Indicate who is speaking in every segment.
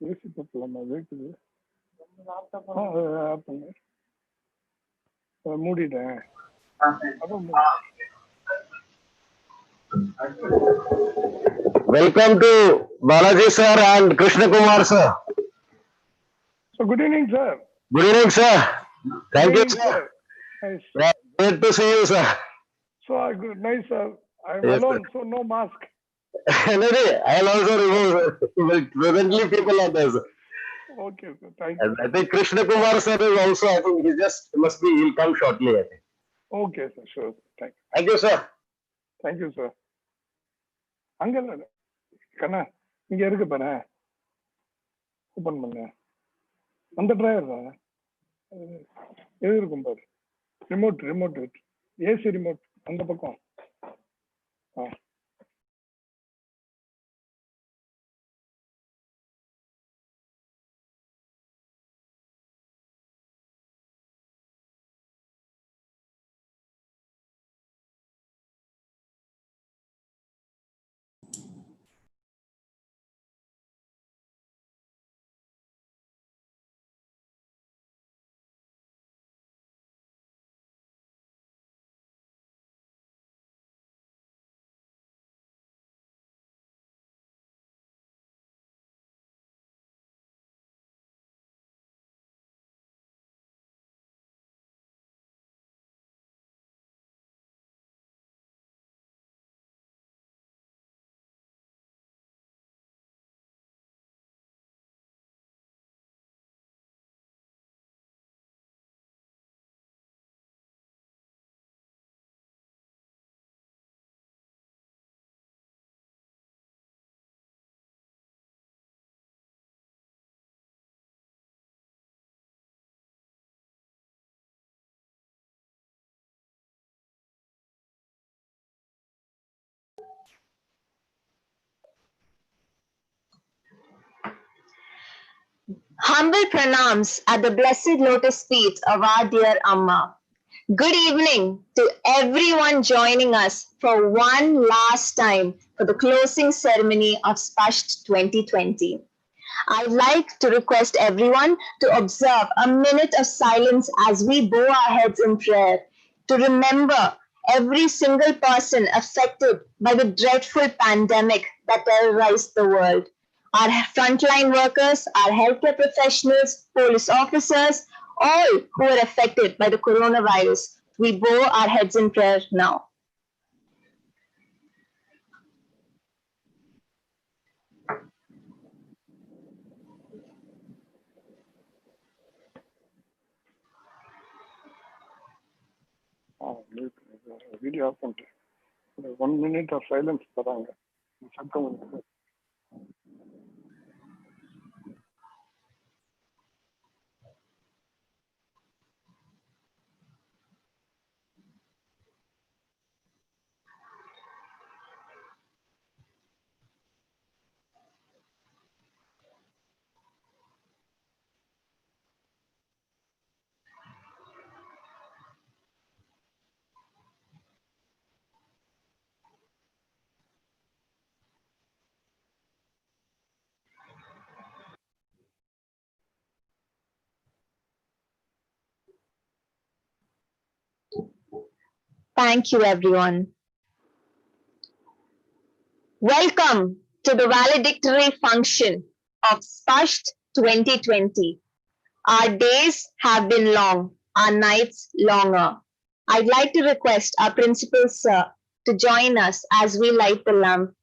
Speaker 1: AC பத்தலாமா இருக்குது? மூடிட்டேன்.
Speaker 2: Welcome to Balaji sir and Krishna Kumar sir.
Speaker 1: So good evening, sir.
Speaker 2: Good evening, sir. Thank you,
Speaker 1: Evening,
Speaker 2: sir.
Speaker 1: Nice.
Speaker 2: Great to see you, sir.
Speaker 1: So good, nice, sir. I'm
Speaker 2: Yes,
Speaker 1: alone,
Speaker 2: sir.
Speaker 1: so no mask.
Speaker 2: No, I'll also remove, sir. Presently, people are there, sir.
Speaker 1: Okay, sir. Thank you.
Speaker 2: And I think Krishna Kumar sir is also, I think he'll come shortly, I think.
Speaker 1: Okay, sir. Sure. Thank you.
Speaker 2: Thank you, sir.
Speaker 1: Thank you, sir. அங்கல்ல கண்ணா இங்க இருக்கு பாரு, open பண்ண அந்த driver தான் எது இருக்கும் பாரு, remote AC remote அந்த பக்கம்.
Speaker 3: Humble pranams at the blessed lotus feet of our dear Amma. Good evening to everyone joining us for one last time for the closing ceremony of Spasht 2020. I'd like to request everyone to observe a minute of silence as we bow our heads in prayer to remember every single person affected by the dreadful pandemic that terrorized the world. Our frontline workers, our healthcare professionals, police officers, all who are affected by the coronavirus. We bow our heads in prayer now.
Speaker 1: Video off பண்ணிட்டு 1 minute of silence தராங்க. சத்தம் வந்து
Speaker 3: Thank you, everyone. Welcome to the valedictory function of Spasht 2020. Our days have been long, our nights longer. I'd like to request our principal sir to join us as we light the lamp.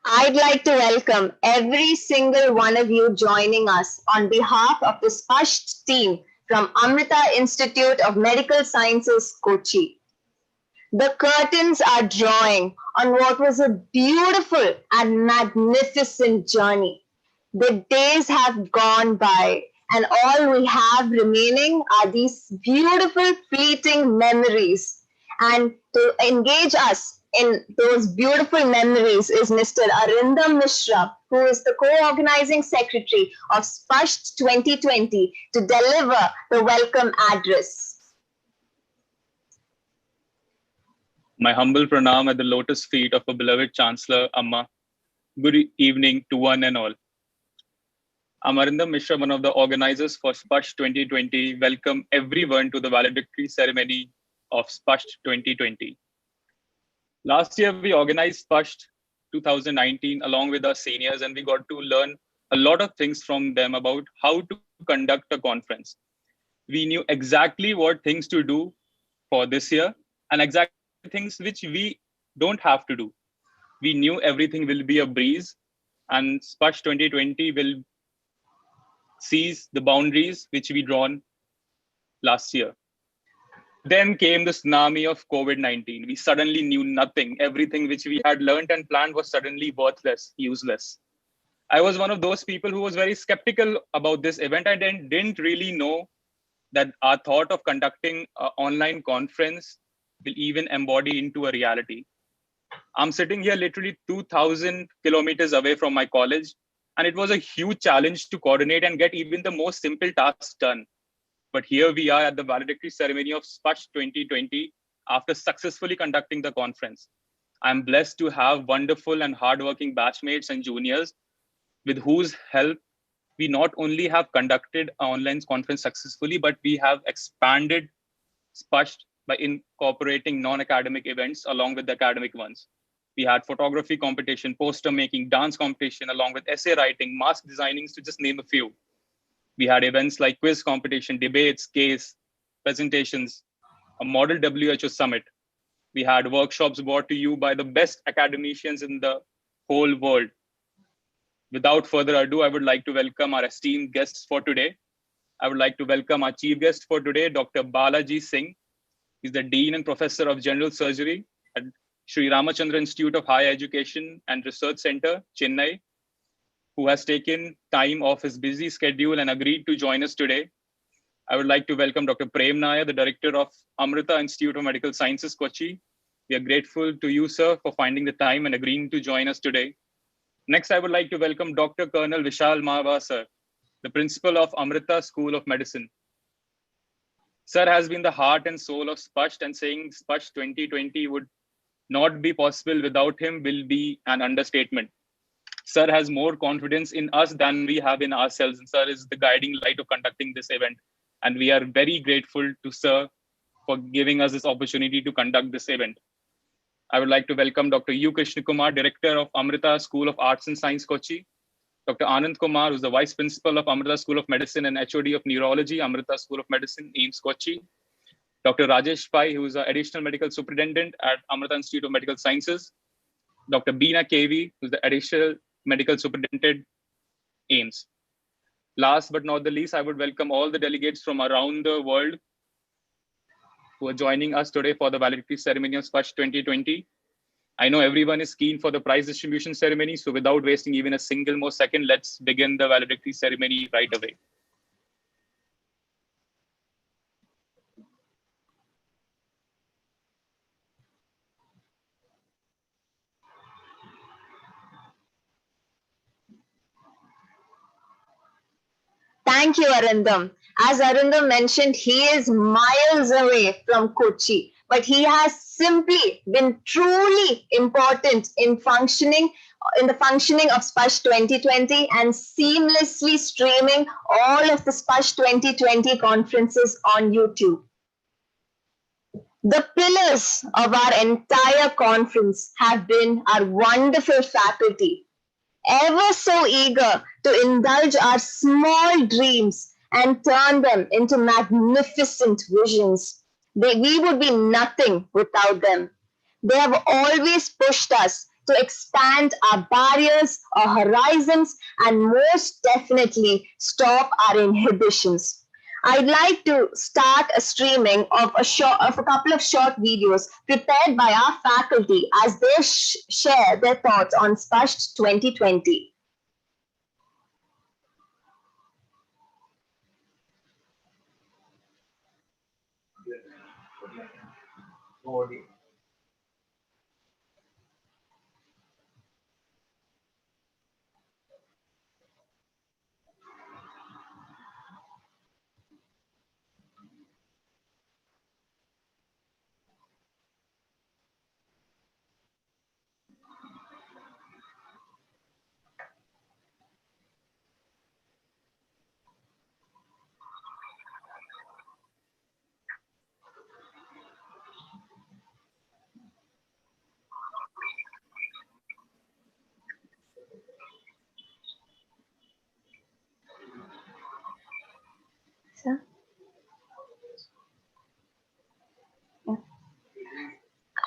Speaker 3: I'd like to welcome every single one of you joining us on behalf of the Spasht team from Amrita Institute of Medical Sciences, Kochi. The curtains are drawing on what was a beautiful and magnificent journey. The days have gone by, and all we have remaining are these beautiful, fleeting memories. And to engage us in those beautiful memories is Mr. Arindam Mishra, who is the co-organizing secretary of Spasht 2020, to deliver the welcome address.
Speaker 4: My humble pranam at the lotus feet of a beloved Chancellor, Amma. Good evening to one and all. I'm Arindam Mishra, one of the organizers for Spasht 2020. Welcome everyone to the valedictory ceremony of Spasht 2020. Last year, we organized Spasht 2019 along with our seniors, and we got to learn a lot of things from them about how to conduct a conference. We knew exactly what things to do for this year and exactly things which we don't have to do. We knew everything will be a breeze, and Spasht 2020 will seize the boundaries which we drawn last year. Then came the tsunami of COVID-19. We suddenly knew nothing. Everything which we had learned and planned was suddenly worthless, useless. I was one of those people who was very skeptical about this event. I didn't really know that our thought of conducting an online conference will even embody into a reality. I'm sitting here literally 2,000 kilometers away from my college, and it was a huge challenge to coordinate and get even the most simple tasks done. But here we are at the valedictory ceremony of Spasht 2020 after successfully conducting the conference. I'm blessed to have wonderful and hardworking batchmates and juniors with whose help we not only have conducted an online conference successfully, but we have expanded Spasht by incorporating non-academic events along with the academic ones. We had photography competition, poster making, dance competition, along with essay writing, mask designing, to just name a few. We had events like quiz competition, debates, case, presentations, a model WHO summit. We had workshops brought to you by the best academicians in the whole world. Without further ado, I would like to welcome our esteemed guests for today. I would like to welcome our chief guest for today, Dr. Balaji Singh. He's the Dean and Professor of General Surgery at Sri Ramachandra Institute of Higher Education and Research Center, Chennai. who has taken time off his busy schedule and agreed to join us today. I would like to welcome Dr. Prem Nair, the Director of Amrita Institute of Medical Sciences, Kochi. We are grateful to you, sir, for finding the time and agreeing to join us today. Next, I would like to welcome Dr. Colonel Vishal Marva, sir, the Principal of Amrita School of Medicine. Sir has been the heart and soul of SPAST, and saying SPAST 2020 would not be possible without him will be an understatement. Sir has more confidence in us than we have in ourselves, and sir is the guiding light of conducting this event. And we are very grateful to sir for giving us this opportunity to conduct this event. I would like to welcome Dr. U. Krishna Kumar, Director of Amrita School of Arts and Science, Kochi. Dr. Anand Kumar, who is the Vice Principal of Amrita School of Medicine and HOD of Neurology, Amrita School of Medicine, AIIMS, Kochi. Dr. Rajesh Pai, who is the Additional Medical Superintendent at Amrita Institute of Medical Sciences. Dr. Beena KV, who is the Additional Medical Superintendent, AIIMS. Last but not the least, I would welcome all the delegates from around the world who are joining us today for the valedictory ceremony of SPAST 2020. I know everyone is keen for the prize distribution ceremony, so without wasting even a single more second, let's begin the valedictory ceremony right away.
Speaker 3: Thank you, Arindam. As Arindam mentioned, he is miles away from Kochi, but he has simply been truly important in the functioning of SPAST 2020 and seamlessly streaming all of the SPAST 2020 conferences on YouTube. The pillars of our entire conference have been our wonderful faculty, ever so eager to indulge our small dreams and turn them into magnificent visions. We would be nothing without them. They have always pushed us to expand our barriers, our horizons, and most definitely stop our inhibitions. I'd like to start a streaming of a couple of short videos prepared by our faculty as they share their thoughts on SPAST 2020.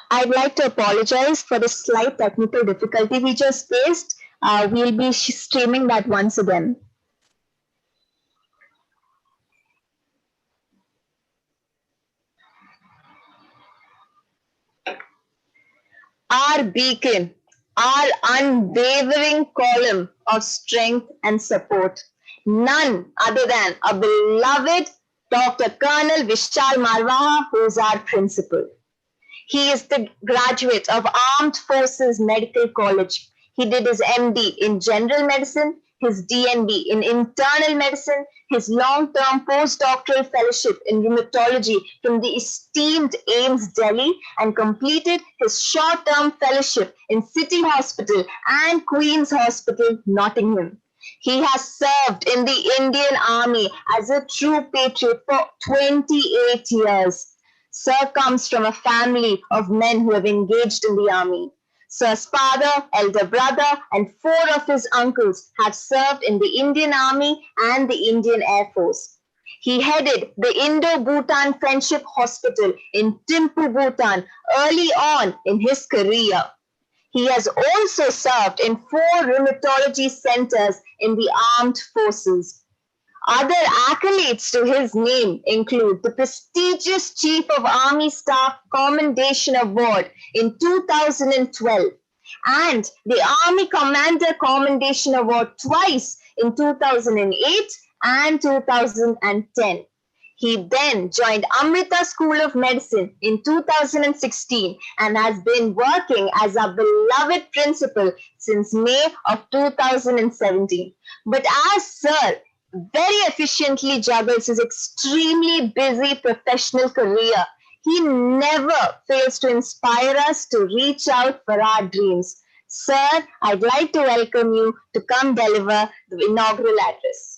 Speaker 3: I'd like to apologize for the slight technical difficulty we just faced. We'll be streaming that once again. Our beacon, our unwavering column of strength and support, none other than a beloved Dr. Colonel Vishal Marva, who is our principal. He is the graduate of Armed Forces Medical College. He did his MD in General Medicine, his DNB in Internal Medicine, his long-term postdoctoral fellowship in rheumatology from the esteemed AIIMS Delhi, and completed his short-term fellowship in City Hospital and Queen's Hospital, Nottingham. He has served in the Indian Army as a true patriot for 28 years. Sir comes from a family of men who have engaged in the army. Sir's father, elder brother, and 4 of his uncles have served in the Indian Army and the Indian Air Force. He headed the Indo-Bhutan Friendship Hospital in Thimphu, Bhutan early on in his career. He has also served in 4 rheumatology centers in the armed forces. Other accolades to his name include the prestigious Chief of Army Staff Commendation Award in 2012 and the Army Commander Commendation Award twice in 2008 and 2010. He then joined Amrita School of Medicine in 2016 and has been working as a beloved principal since May of 2017. But as Sir very efficiently juggles his extremely busy professional career, he never fails to inspire us to reach out for our dreams. Sir, I'd like to welcome you to come deliver the inaugural address.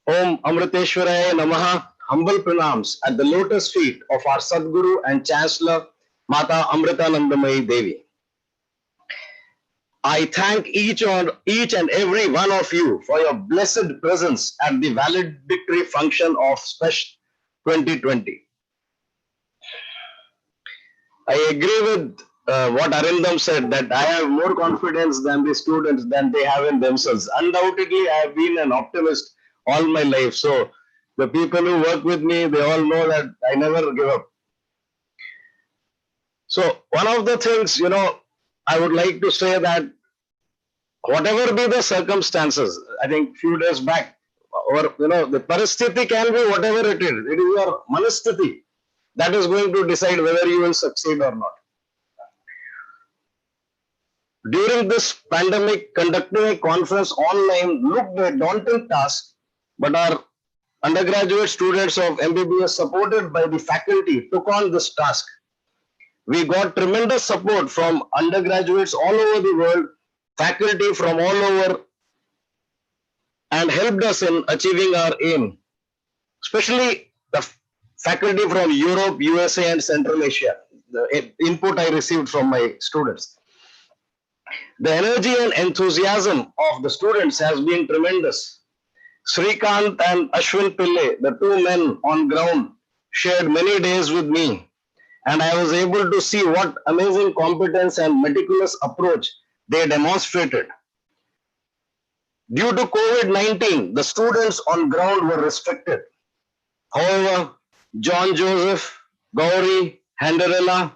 Speaker 2: Om Amriteshwaraya Namaha. Humble pranams at the lotus feet of our Sadguru and Chancellor, Mata Amritanandamayi Devi. I thank each and every one of you for your blessed presence at the valedictory function of Special 2020. I agree with what Arindam said, that I have more confidence than the students than they have in themselves. Undoubtedly, I have been an optimist all my life. So the people who work with me, they all know that I never give up. So one of the things, I would like to say that whatever be the circumstances, I think few days back, or the parasthiti can be whatever it is. It is your manasthiti that is going to decide whether you will succeed or not. During this pandemic, conducting a conference online looked a daunting task, but our undergraduate students of MBBS, supported by the faculty, took on this task. We got tremendous support from undergraduates all over the world, faculty from all over, and helped us in achieving our aim, especially the faculty from Europe, USA, and Central Asia. The input I received from my students. The energy and enthusiasm of the students has been tremendous. Srikant and Ashwin Pillai, the two men on ground, shared many days with me, and I was able to see what amazing competence and meticulous approach they demonstrated. Due to COVID-19, the students on ground were restricted. However, John Joseph, Gauri, Handerella,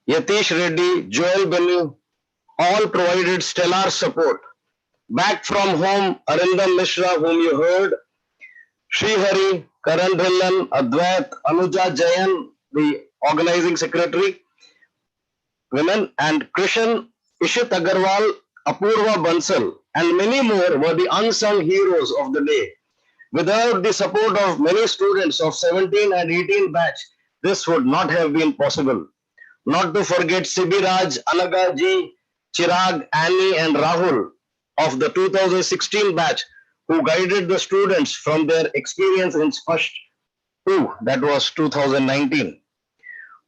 Speaker 2: Yatish Reddy, Joel Benu, all provided stellar support. Back from home, Arindam Mishra, whom you heard, Srihari, Karan Dhillan, Advait, Anuja Jayan, the organizing secretary, women, and Krishan, Ishit Agarwal, Apurva Bansal, and many more were the unsung heroes of the day. Without the support of many students of 17 and 18 batch, this would not have been possible. Not to forget Sibiraj, Anaga Ji, Chirag, Annie, and Rahul of the 2016 batch, who guided the students from their experience in Spash 2, that was 2019.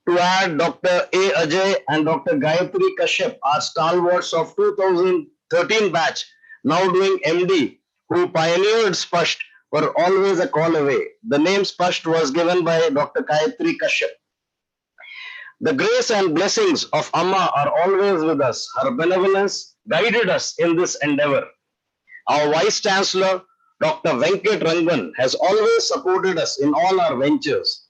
Speaker 2: To add, Dr. A. Ajay and Dr. Gayatri Kashyap, our stalwarts of 2013 batch, now doing MD, who pioneered Spash, were always a call away. The name Spash was given by Dr. Gayatri Kashyap. The grace and blessings of Amma are always with us. Her benevolence guided us in this endeavor. Our Vice Chancellor, Dr. Venkat Rangan, has always supported us in all our ventures.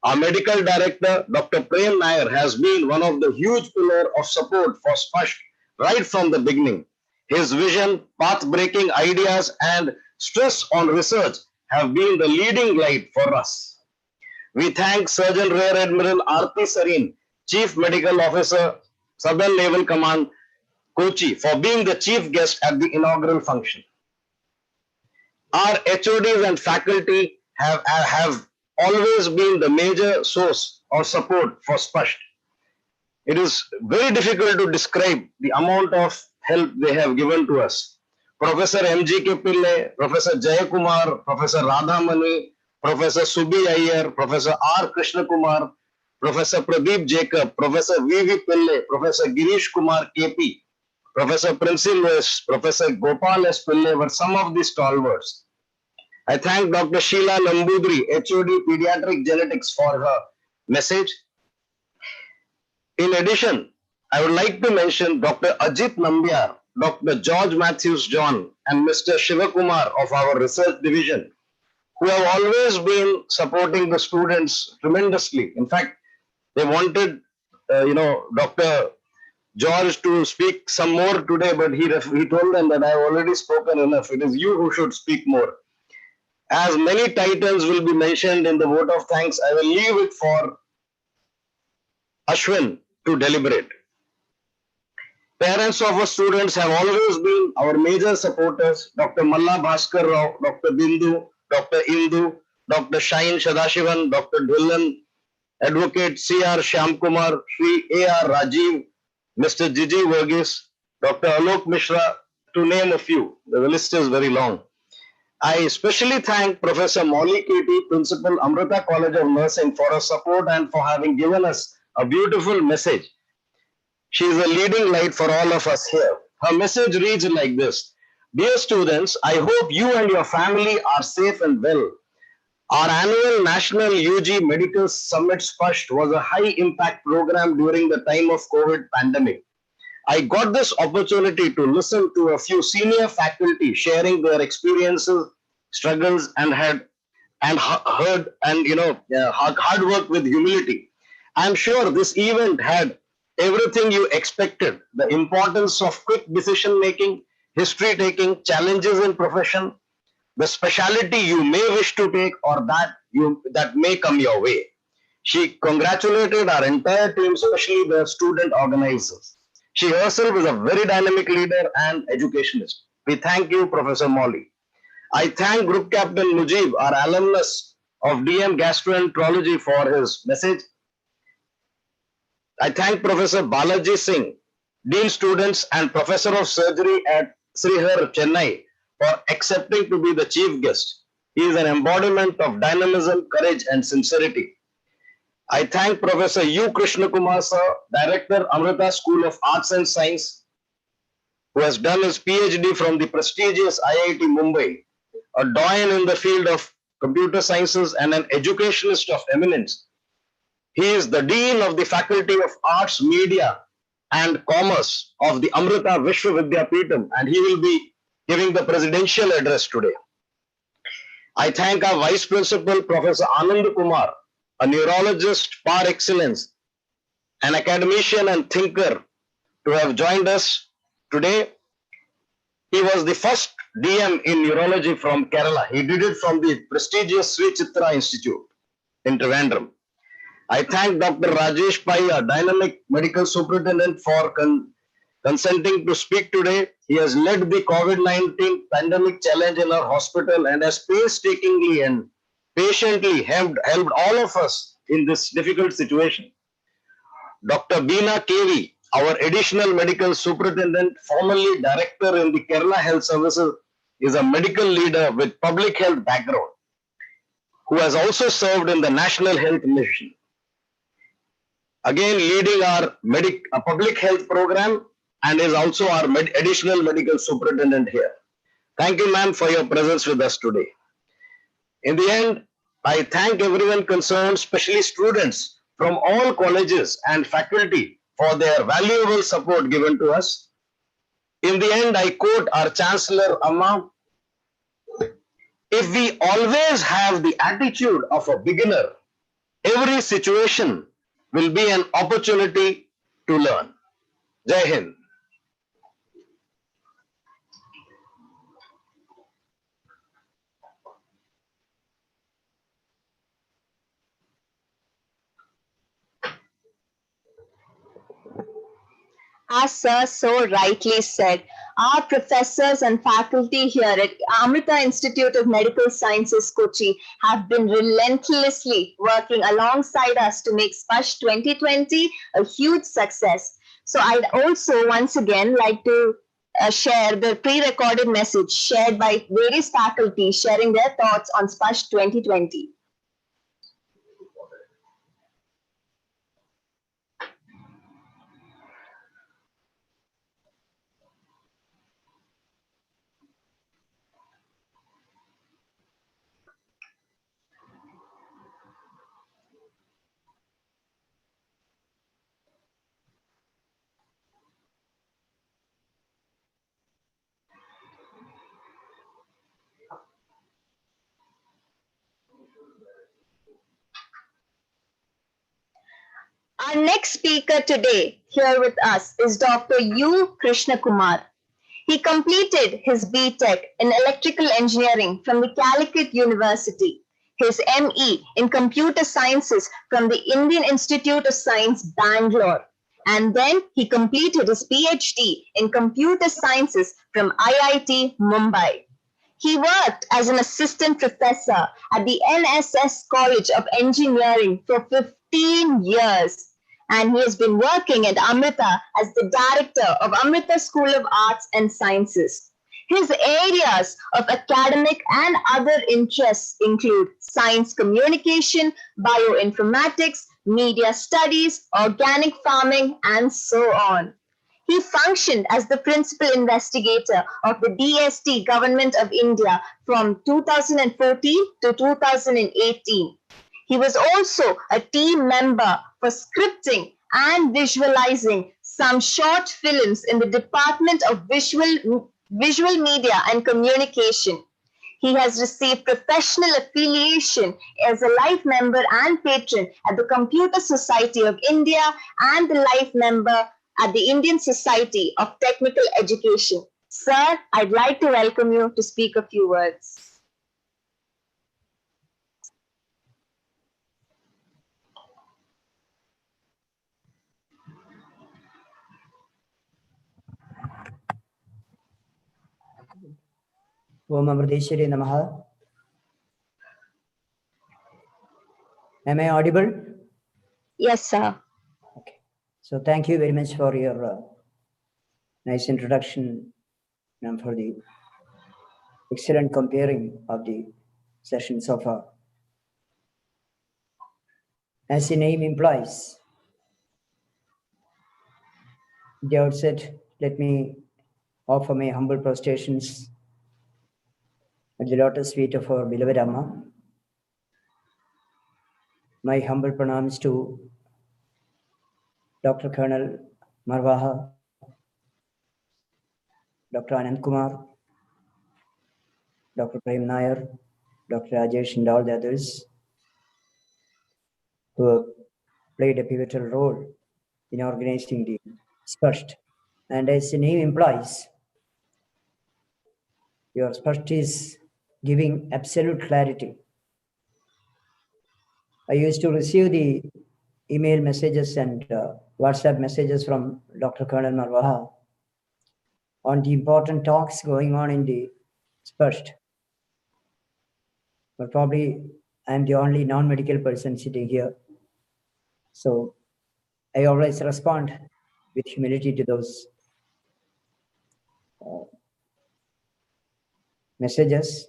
Speaker 2: Our Medical Director, Dr. Prem Nair, has been one of the huge pillars of support for Spash right from the beginning. His vision, path-breaking ideas, and stress on research have been the leading light for us. We thank Surgeon Rear Admiral Aarti Sareen, Chief Medical Officer, Southern Naval Command, Kochi, for being the chief guest at the inaugural function. Our HODs and faculty have always been the major source of support for Spash. It is very difficult to describe the amount of help they have given to us. Professor M.G.K. Pillai, Professor Jayakumar, Professor Radhamani, Professor Subhi Iyer, Professor R. Krishna Kumar, Professor Pradeep Jacob, Professor V.V. Pillai, Professor Girish Kumar K.P., Professor Prinsil West, Professor Gopal S. Pillai were some of the stalwarts. I thank Dr. Sheila Nambudri, HOD Pediatric Genetics, for her message. In addition, I would like to mention Dr. Ajit Nambiar, Dr. George Matthews John and Mr. Shivakumar of our research division, who have always been supporting the students tremendously. In fact, they wanted, Dr. George to speak some more today, but he told them that I have already spoken enough. It is you who should speak more. As many titles will be mentioned in the vote of thanks, I will leave it for Ashwin to deliberate. Parents of our students have always been our major supporters. Dr. Malla Bhaskar Rao, Dr. Bindu, Dr. Indu, Dr. Shain Shadashivan, Dr. Dhillan, Advocate C.R. Shyamkumar, Sri A.R. Rajiv, Mr. Gigi Verghese, Dr. Alok Mishra, to name a few. The list is very long. I especially thank Professor Molly Katie, Principal, Amrita College of Nursing, for her support and for having given us a beautiful message. She is a leading light for all of us here. Her message reads like this: Dear students, I hope you and your family are safe and well. Our annual National UG Medical Summit Spush was a high impact program during the time of COVID pandemic. I got this opportunity to listen to a few senior faculty sharing their experiences, struggles, and heard hard work with humility. I'm sure this event had everything you expected: the importance of quick decision making, history taking, challenges in profession, the specialty you may wish to take or that may come your way. She congratulated our entire team, especially the student organizers. She herself is a very dynamic leader and educationist. We thank you, Professor Molly. I thank Group Captain Mujib, our alumnus of DM Gastroenterology, for his message. I thank Professor Balaji Singh, Dean Students and Professor of Surgery at Srihar, Chennai, for accepting to be the chief guest. He is an embodiment of dynamism, courage, and sincerity. I thank Professor U. Krishna Kumar Sir, Director, Amrita School of Arts and Science, who has done his PhD from the prestigious IIT Mumbai, a doyen in the field of computer sciences and an educationist of eminence. He is the Dean of the Faculty of Arts, Media and Commerce of the Amrita Vishwa Vidyapeetham, and he will be giving the presidential address today. I thank our Vice Principal, Professor Anand Kumar, a neurologist par excellence, an academician and thinker, to have joined us today. He was the first DM in neurology from Kerala. He did it from the prestigious Sri Chitra Institute in Trivandrum. I thank Dr. Rajesh Pai, a dynamic medical superintendent, for consenting to speak today. He has led the COVID-19 pandemic challenge in our hospital and has painstakingly and patiently helped all of us in this difficult situation. Dr. Beena KV, our additional medical superintendent, formerly director in the Kerala Health Services, is a medical leader with public health background, who has also served in the National Health Mission. Again, leading our public health program, and is also our additional medical superintendent here. Thank you, ma'am, for your presence with us today. In the end, I thank everyone concerned, especially students from all colleges and faculty, for their valuable support given to us. In the end, I quote our Chancellor Amma: if we always have the attitude of a beginner, every situation will be an opportunity to learn. Jai Hind.
Speaker 3: As Sir so rightly said, our professors and faculty here at Amrita Institute of Medical Sciences, Kochi, have been relentlessly working alongside us to make SPUSH 2020 a huge success. So I'd also once again like to share the pre-recorded message shared by various faculty sharing their thoughts on SPUSH 2020. Our next speaker today here with us is Dr. U. Krishna Kumar. He completed his B.Tech in Electrical Engineering from the Calicut University, his M.E. in Computer Sciences from the Indian Institute of Science, Bangalore, and then he completed his PhD in Computer Sciences from IIT, Mumbai. He worked as an assistant professor at the NSS College of Engineering for 15 years, and he has been working at Amrita as the director of Amrita School of Arts and Sciences. His areas of academic and other interests include science communication, bioinformatics, media studies, organic farming, and so on. He functioned as the principal investigator of the DST Government of India from 2014 to 2018. He was also a team member for scripting and visualizing some short films in the Department of Visual Media and Communication. He has received professional affiliation as a life member and patron at the Computer Society of India and the life member at the Indian Society of Technical Education. Sir, I'd like to welcome you to speak a few words.
Speaker 5: Om Amriteshwari Namaha. Am I audible?
Speaker 3: Yes, sir.
Speaker 5: Okay. So thank you very much for your nice introduction and for the excellent comparing of the session so far. As the name implies, at the outset, let me offer my humble prostrations at the lotus feet of our beloved Amma. My humble pranams to Dr. Colonel Marwaha, Dr. Anand Kumar, Dr. Prem Nair, Dr. Rajesh, and all the others who have played a pivotal role in organizing the Spasht. And as the name implies, your Spasht is giving absolute clarity. I used to receive the email messages and WhatsApp messages from Dr. Colonel Marwaha on the important talks going on in the Spasht. But probably I'm the only non-medical person sitting here. So I always respond with humility to those messages.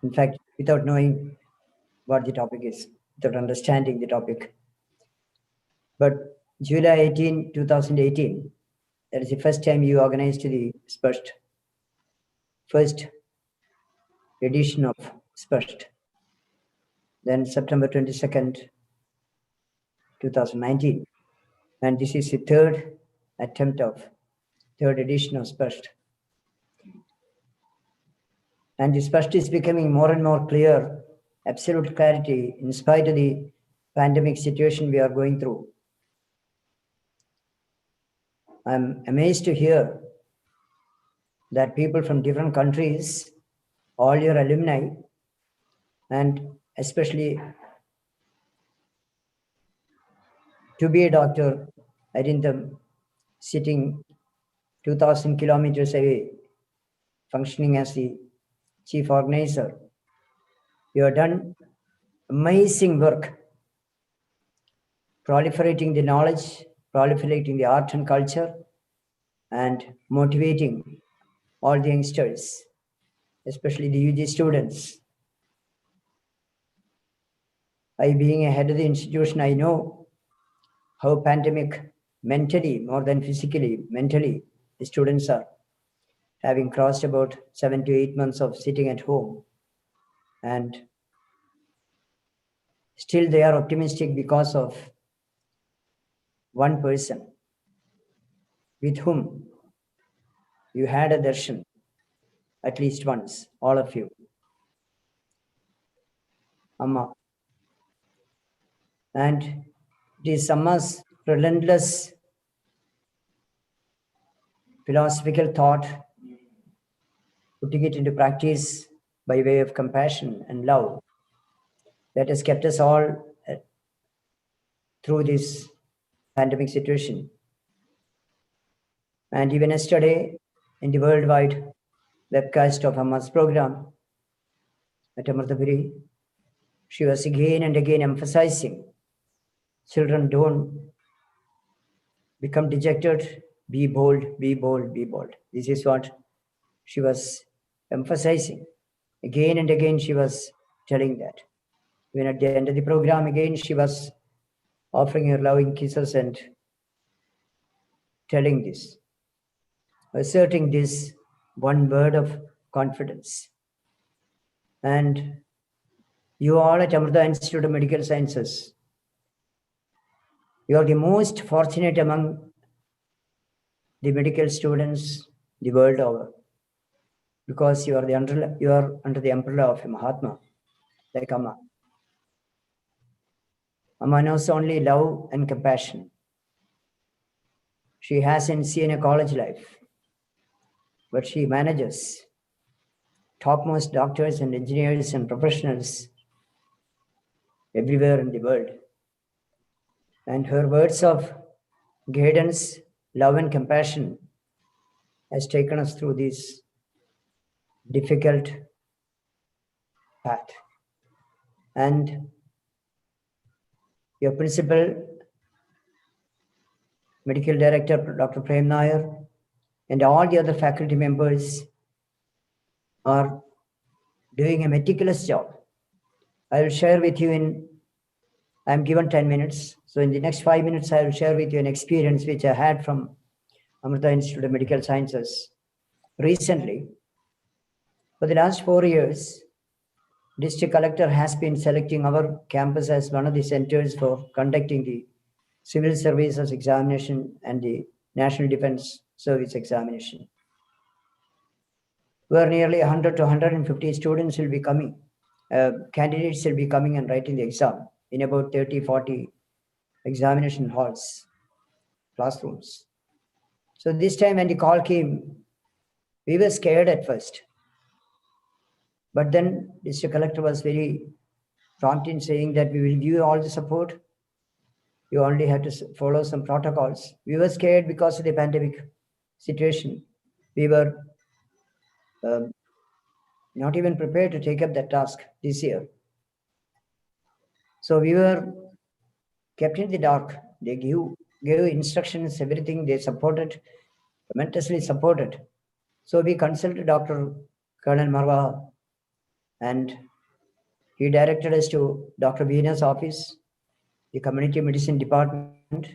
Speaker 5: In fact, without knowing what the topic is, without understanding the topic. But July 18, 2018, that is the first time you organized the Spasht, first edition of Spasht. Then September 22nd, 2019. And this is the third attempt of third edition of Spasht. And the Spasht is becoming more and more clear, absolute clarity, in spite of the pandemic situation we are going through. I'm amazed to hear that people from different countries, all your alumni, and especially to be a doctor, Arindam, sitting 2,000 kilometers away, functioning as the chief organizer. You have done amazing work, proliferating the knowledge, proliferating the art and culture, and motivating all the youngsters, especially the UG students. I, being a head of the institution, I know how pandemic mentally, more than physically, mentally, the students are having crossed about 7 to 8 months of sitting at home. And still they are optimistic because of one person with whom you had a darshan at least once, all of you. Amma. And it is Amma's relentless philosophical thought, putting it into practice by way of compassion and love, that has kept us all through this pandemic situation. And even yesterday, in the worldwide webcast of Amma's program at Amrutapuri, she was again and again emphasizing, children, don't become dejected, be bold, be bold, be bold. This is what she was emphasizing. Again and again, she was telling that. Even at the end of the program, again, she was offering her loving kisses and telling this, asserting this one word of confidence. And you all at Amrita Institute of Medical Sciences, you are the most fortunate among the medical students the world over, because you are under the umbrella of a Mahatma, like Amma. Amma knows only love and compassion. She hasn't seen a college life, but she manages topmost doctors and engineers and professionals everywhere in the world. And her words of guidance, love and compassion has taken us through this difficult path. And your principal, medical director, Dr. Prem Nair, and all the other faculty members are doing a meticulous job. I will share with you I'm given 10 minutes. So in the next 5 minutes, I will share with you an experience which I had from Amrita Institute of Medical Sciences recently. For the last 4 years, District Collector has been selecting our campus as one of the centers for conducting the Civil Services Examination and the National Defense Service Examination, where nearly 100 to 150 students will be coming, candidates will be coming and writing the exam in about 30, 40 examination halls, classrooms. So this time when the call came, we were scared at first. But then District Collector was very prompt in saying that we will give you all the support. You only have to follow some protocols. We were scared because of the pandemic situation. We were not even prepared to take up that task this year. So we were kept in the dark. They gave instructions, everything. They supported, tremendously supported. So we consulted Dr. Colonel Marwa, and he directed us to Dr. Beena's office, the community medicine department,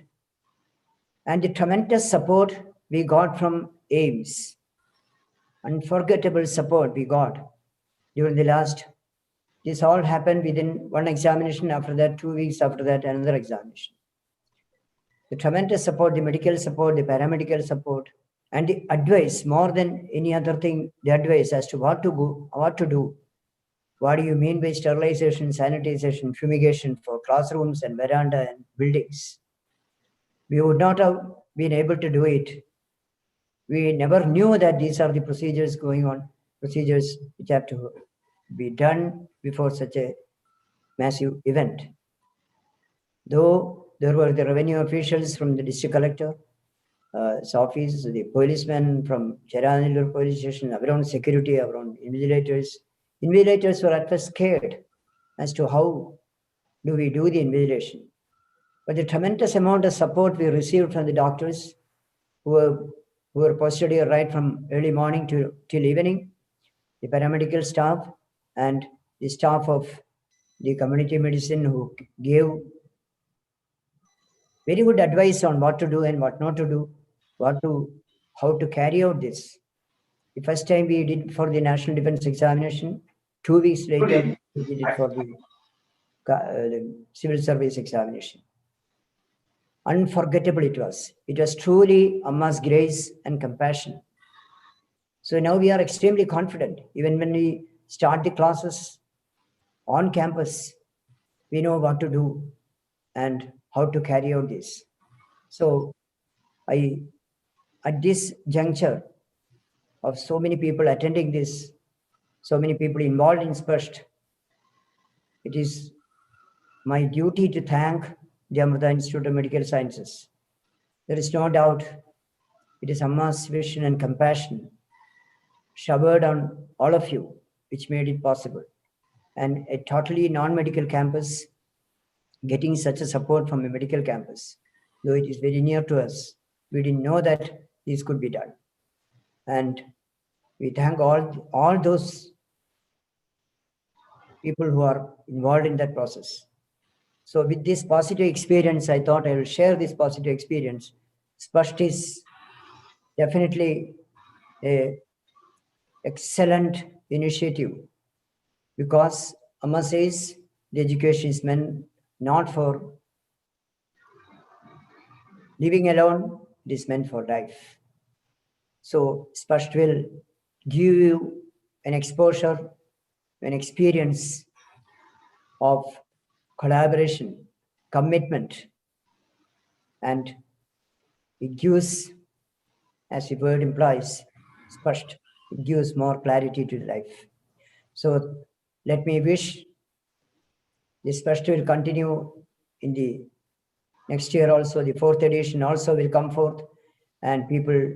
Speaker 5: and the tremendous support we got from AIMS. Unforgettable support we got during the last. This all happened within one examination. After that, 2 weeks after that, another examination. The tremendous support, the medical support, the paramedical support, and the advice, more than any other thing, the advice as to what to do. What do you mean by sterilization, sanitization, fumigation for classrooms and veranda and buildings? We would not have been able to do it. We never knew that these are the procedures going on, procedures which have to be done before such a massive event. Though there were the revenue officials from the district collector office, the policemen from Cheranillur police station, our own security, our own invigilators. Invigilators were at first scared as to how do we do the invigilation. But the tremendous amount of support we received from the doctors who were posted here right from early morning till evening, the paramedical staff and the staff of the community medicine who gave very good advice on what to do and what not to do, how to carry out this. The first time we did for the National Defense Examination, 2 weeks later we did it for the Civil Service Examination. Unforgettable it was. It was truly Amma's grace and compassion. So now we are extremely confident. Even when we start the classes on campus, we know what to do. and how to carry out this. So at this juncture of so many people attending this, so many people involved in SPUST, it is my duty to thank the Amrita Institute of Medical Sciences. There is no doubt it is Amma's vision and compassion showered on all of you, which made it possible. And a totally non-medical campus getting such a support from a medical campus, though it is very near to us, we didn't know that this could be done. And we thank all those people who are involved in that process. So with this positive experience, I thought I will share this positive experience. SPUST is definitely an excellent initiative, because Amma says the education is meant not for living alone, it is meant for life. So SPUST will give you an exposure, an experience of collaboration, commitment, and it gives, as the word implies, SPUST, it gives more clarity to life. So let me wish this SPUST will continue in the next year also. The 4th edition also will come forth, and people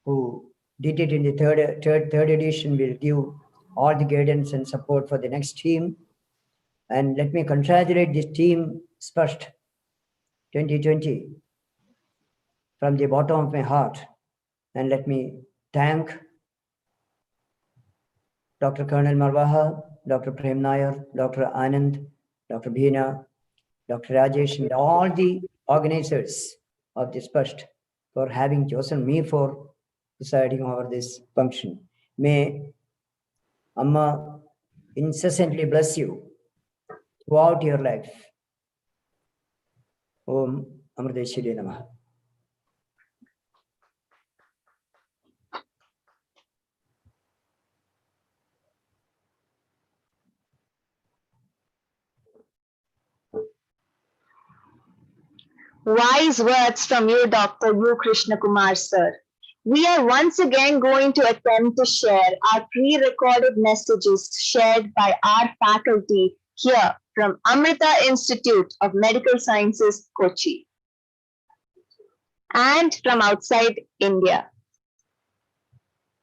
Speaker 5: who did it in the third edition will give all the guidance and support for the next team. And let me congratulate this team, SPUST 2020, from the bottom of my heart. And let me thank Dr. Colonel Marwaha, Dr. Prem Nair, Dr. Anand, Dr. Bhina, Dr. Rajesh, and all the organizers of this SPUST for having chosen me for presiding over this function. May Amma incessantly bless you throughout your life. Om Amriteshwari Namaha.
Speaker 3: Wise words from you, Dr. U. Krishna Kumar, sir. We are once again going to attempt to share our pre-recorded messages shared by our faculty here from Amrita Institute of Medical Sciences, Kochi, and from outside India.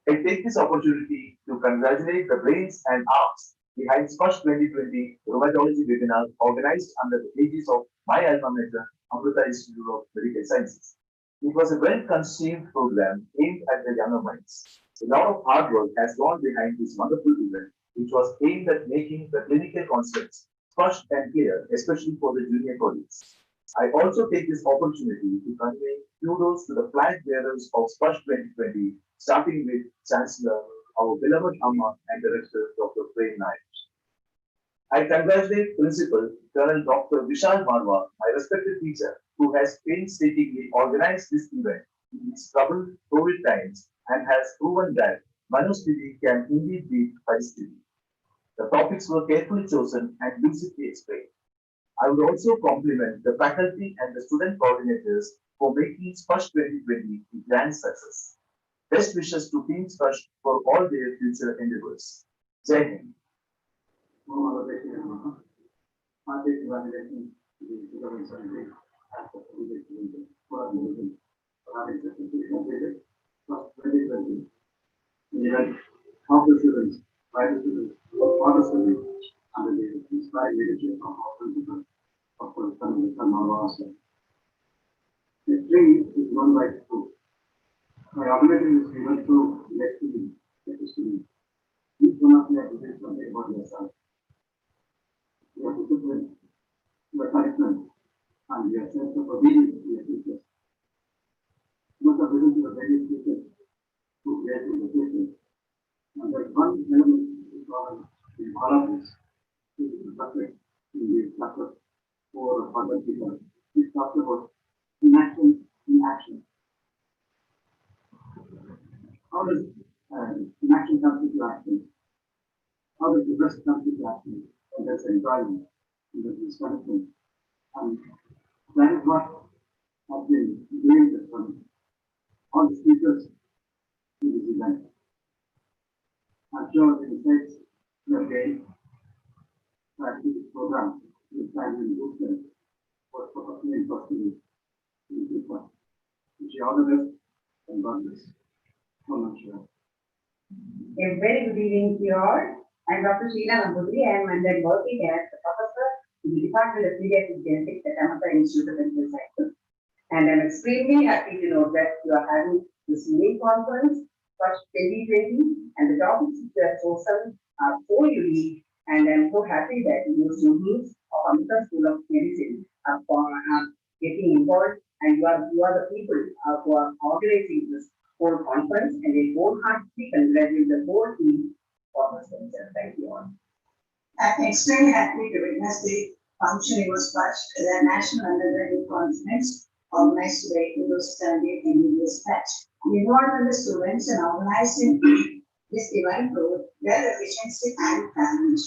Speaker 6: I take this opportunity to congratulate the brains and arms behind SPUST 2020 Rheumatology webinar organized under the aegis of my alma mater, Amrita Institute of Medical Sciences. It was a well-conceived program aimed at the younger minds. A lot of hard work has gone behind this wonderful event, which was aimed at making the clinical concepts first and clear, especially for the junior colleagues. I also take this opportunity to convey kudos to the flag bearers of SPUST 2020, starting with Chancellor, our beloved Amma, and Director, Dr. Prem Nair. I congratulate Principal Colonel Dr. Vishal Marwa, my respected teacher, who has painstakingly organized this event in these troubled COVID times and has proven that Manusthiti can indeed beat Paristiti. The topics were carefully chosen and lucidly explained. I would also compliment the faculty and the student coordinators for making SPUST 2020 a grand success. Best wishes to Team SPUST for all their future endeavors. Jai Hind.
Speaker 7: Of the students, private students, other students, under the inspired leadership of our principal, Dr. Marwa. The tree is one by two. My objective is given to let the student. Each one of you have to say something about yourself. You have discipline, your commitment, and your sense of obedience to your teachers. You must have listened to the various teachers who created the education. And there's one element in all of this, which is reflected in the chapter 4 of Bhagavad Gita. This talks about inaction in action. How does inaction come into action? How does the rest come into action? And that's enjoyment. this country. And that is what has been doing from all the speakers in this event. I'm sure the insights you have gained through this program will find in movement for personally possible in the future. Wish you all the best and God bless. So much.
Speaker 8: A very good evening to you all. I'm Dr. Sheila Nambudri. I am working as a professor in the Department of Pediatric Genetics at Amata Institute of Medical Sciences. And I'm extremely happy to know that you are having this unique conference, First 2020, and the topics which you have chosen are so unique. And I'm so happy that you students of Amata School of Medicine are getting involved, and you are the people who are organizing this whole conference, and I wholeheartedly congratulate the whole team for this success. Thank you all.
Speaker 9: I'm extremely happy to witness the functioning was touched the National Anthem conference organized by Induced and Induced batch. The involvement of the students and organizing this event proved their efficiency and talent.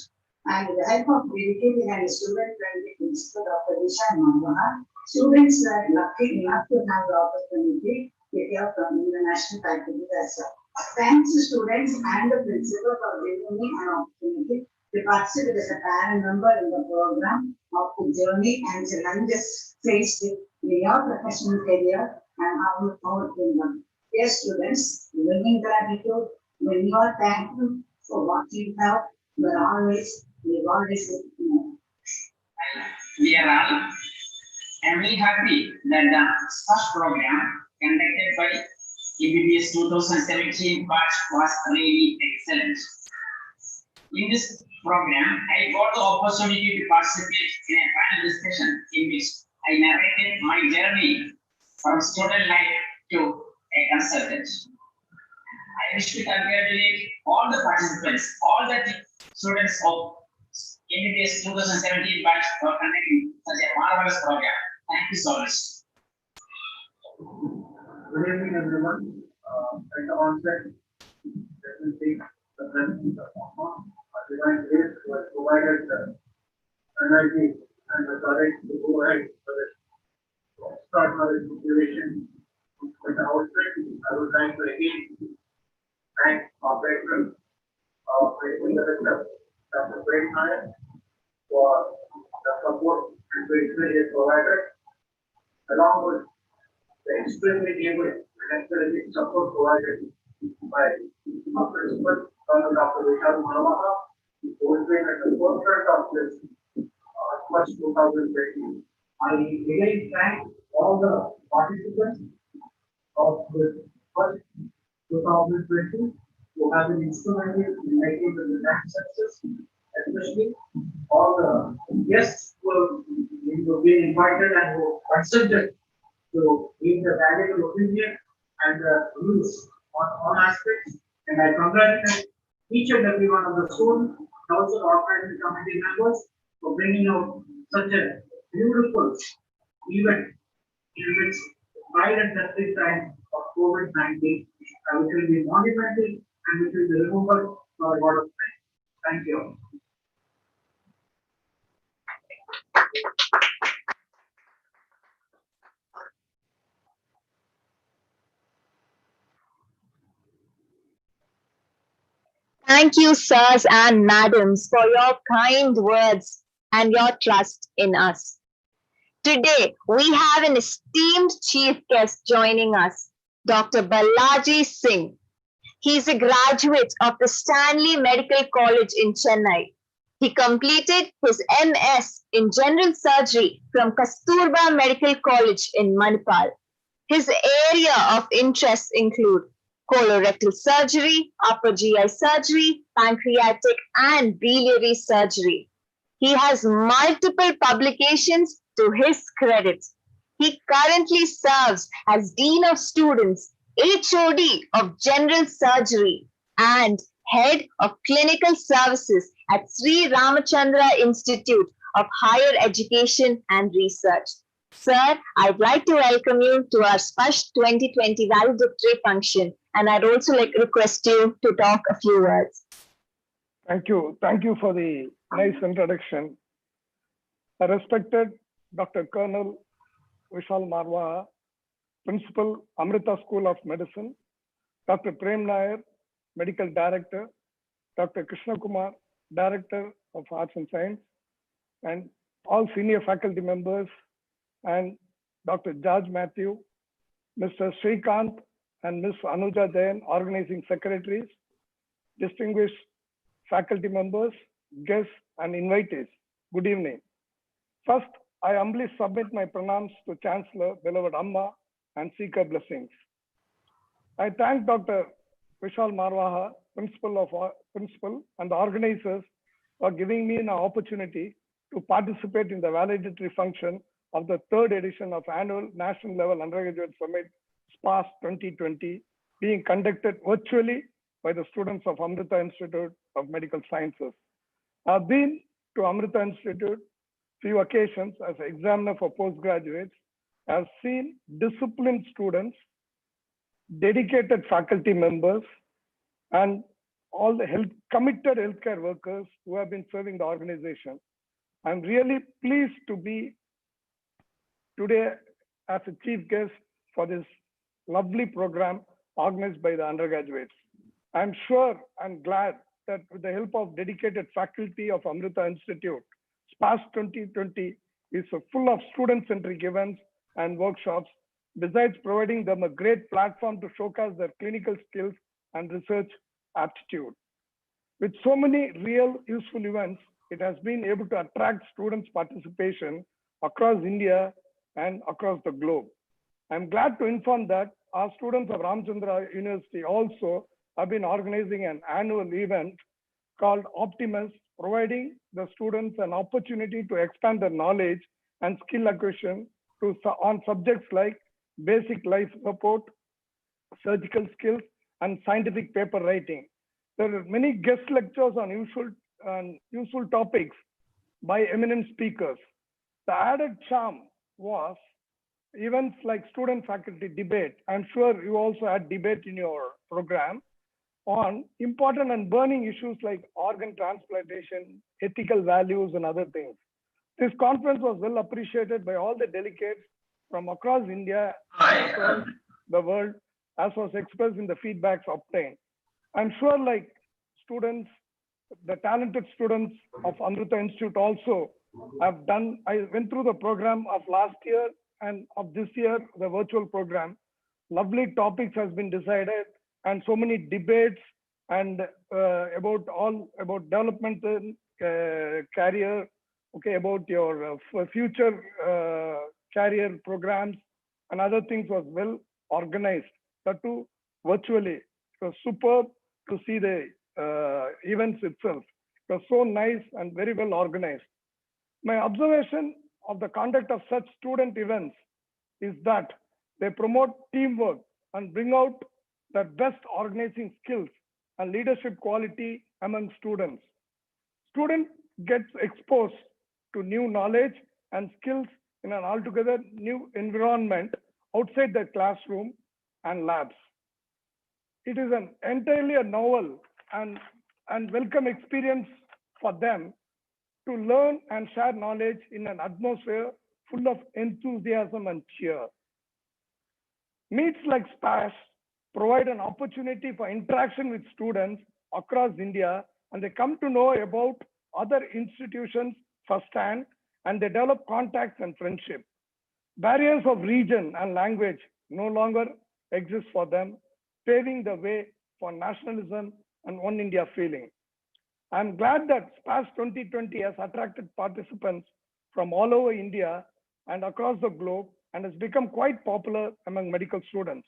Speaker 9: And with the help of dedicated and student-friendly principal Dr. Disha Manmohan, students were lucky enough to have the opportunity to hear from the national faculty as well. Thanks to students and the principal for giving me an opportunity to participate as a parent member in the program of the journey and challenges faced in your professional career and how you overcame them. Dear students, living gratitude, when you are thankful for what you have, we've always more.
Speaker 10: Dear all, I'm very happy that the first program conducted by MBBS 2017 batch was really excellent. In this program, I got the opportunity to participate in a panel discussion in which I narrated my journey from student life to a consultant. I wish to congratulate all the participants, all the students of MBBS 2017 batch for conducting such a marvelous program. Thank you so much.
Speaker 7: Good evening, everyone. At the onset, let me take the presence of Mama. Our divine grace who has provided the energy and the courage to go ahead for this extraordinary situation. At the outset, I would like to again thank our patron, our director, Dr. Prefrontal, for the support and the experience provided, along with the extremely able and encouraging support provided by our principal, Dr. Vishal Manamaha, who has been at the forefront of this first 2020. I again thank all the participants of the first 2020 who have been instrumental in making the event success, especially all the guests who have been invited and who consented to give the valuable opinion and views on all aspects. And I congratulate each and every one of the students, also organizing committee members, for bringing out such a beautiful event in which right at the same time of COVID-19, which will be monumental and which will be remembered for a lot of time. Thank you.
Speaker 3: Thank you, sirs and madams, for your kind words and your trust in us. Today, we have an esteemed chief guest joining us, Dr. Balaji Singh. He is a graduate of the Stanley Medical College in Chennai. He completed his MS in General Surgery from Kasturba Medical College in Manipal. His area of interests include colorectal surgery, upper GI surgery, pancreatic and biliary surgery. He has multiple publications to his credit. He currently serves as Dean of Students, HOD of General Surgery, and Head of Clinical Services at Sri Ramachandra Institute of Higher Education and Research. Sir, I'd like to welcome you to our Sparsh 2020 valedictory function, and I'd also like to request you to talk a few words.
Speaker 1: Thank you. Thank you for the nice introduction. a respected Dr. Colonel Vishal Marwa, Principal, Amrita School of Medicine, Dr. Prem Nair, Medical Director, Dr. Krishna Kumar, Director of Arts and Science, and all senior faculty members, and Dr. George Matthew, Mr. Srikanth, and Ms. Anuja Jain, organizing secretaries, distinguished faculty members, guests, and invitees. Good evening. First, I humbly submit my pranams to Chancellor, beloved Amma, and seek her blessings. I thank Dr. Vishal Marwaha, Principal, and the organizers for giving me an opportunity to participate in the valedictory function of the third edition of annual National Level Undergraduate Summit SPAS 2020, being conducted virtually by the students of Amrita Institute of Medical Sciences. I've been to Amrita Institute few occasions as an examiner for postgraduates. I've seen disciplined students, dedicated faculty members, and all the committed healthcare workers who have been serving the organization. I'm really pleased to be today as a chief guest for this lovely program organized by the undergraduates. I'm sure and glad that with the help of dedicated faculty of Amrita Institute, SPAS 2020 is full of student-centric events and workshops, besides providing them a great platform to showcase their clinical skills and research aptitude. With so many real useful events, it has been able to attract students' participation across India and across the globe. I'm glad to inform that our students of Ramchandra University also have been organizing an annual event called Optimus, providing the students an opportunity to expand their knowledge and skill acquisition on subjects like basic life support, surgical skills, and scientific paper writing. There are many guest lectures on useful topics by eminent speakers. The added charm was events like student faculty debate. I'm sure you also had debate in your program on important and burning issues like organ transplantation, ethical values, and other things. This conference was well appreciated by all the delegates from across India and across the world, as was expressed in the feedbacks obtained. I'm sure like students, the talented students of Amrita Institute also have done, I went through the program of last year and of this year, the virtual program. Lovely topics has been decided and so many debates and about developmental career, okay, about your future career programs and other things was well organized. That too virtually. It was superb to see the events itself. It was so nice and very well organized. My observation of the conduct of such student events is that they promote teamwork and bring out the best organizing skills and leadership quality among students. Student gets exposed to new knowledge and skills in an altogether new environment outside the classroom and labs. It is an entirely a novel and welcome experience for them to learn and share knowledge in an atmosphere full of enthusiasm and cheer. Meets like SPAS provide an opportunity for interaction with students across India, and they come to know about other institutions firsthand, and they develop contacts and friendship. Barriers of region and language no longer exist for them, paving the way for nationalism and one India feeling. I'm glad that SPAS 2020 has attracted participants from all over India and across the globe and has become quite popular among medical students.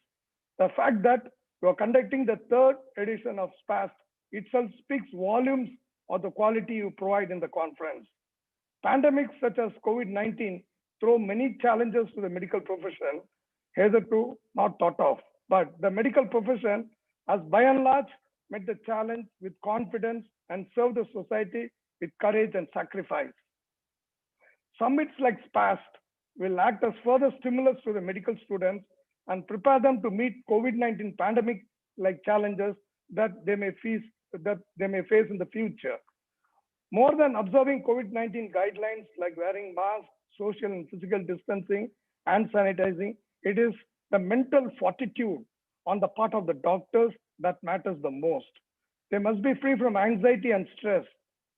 Speaker 1: The fact that you are conducting the third edition of SPAS itself speaks volumes of the quality you provide in the conference. Pandemics such as COVID-19 throw many challenges to the medical profession, hitherto not thought of, but the medical profession has by and large met the challenge with confidence and served the society with courage and sacrifice. Summits like SPAS will act as further stimulus to the medical students and prepare them to meet COVID-19 pandemic-like challenges that they may face in the future. More than observing COVID-19 guidelines like wearing masks, social and physical distancing, and sanitizing, it is the mental fortitude on the part of the doctors that matters the most. They must be free from anxiety and stress,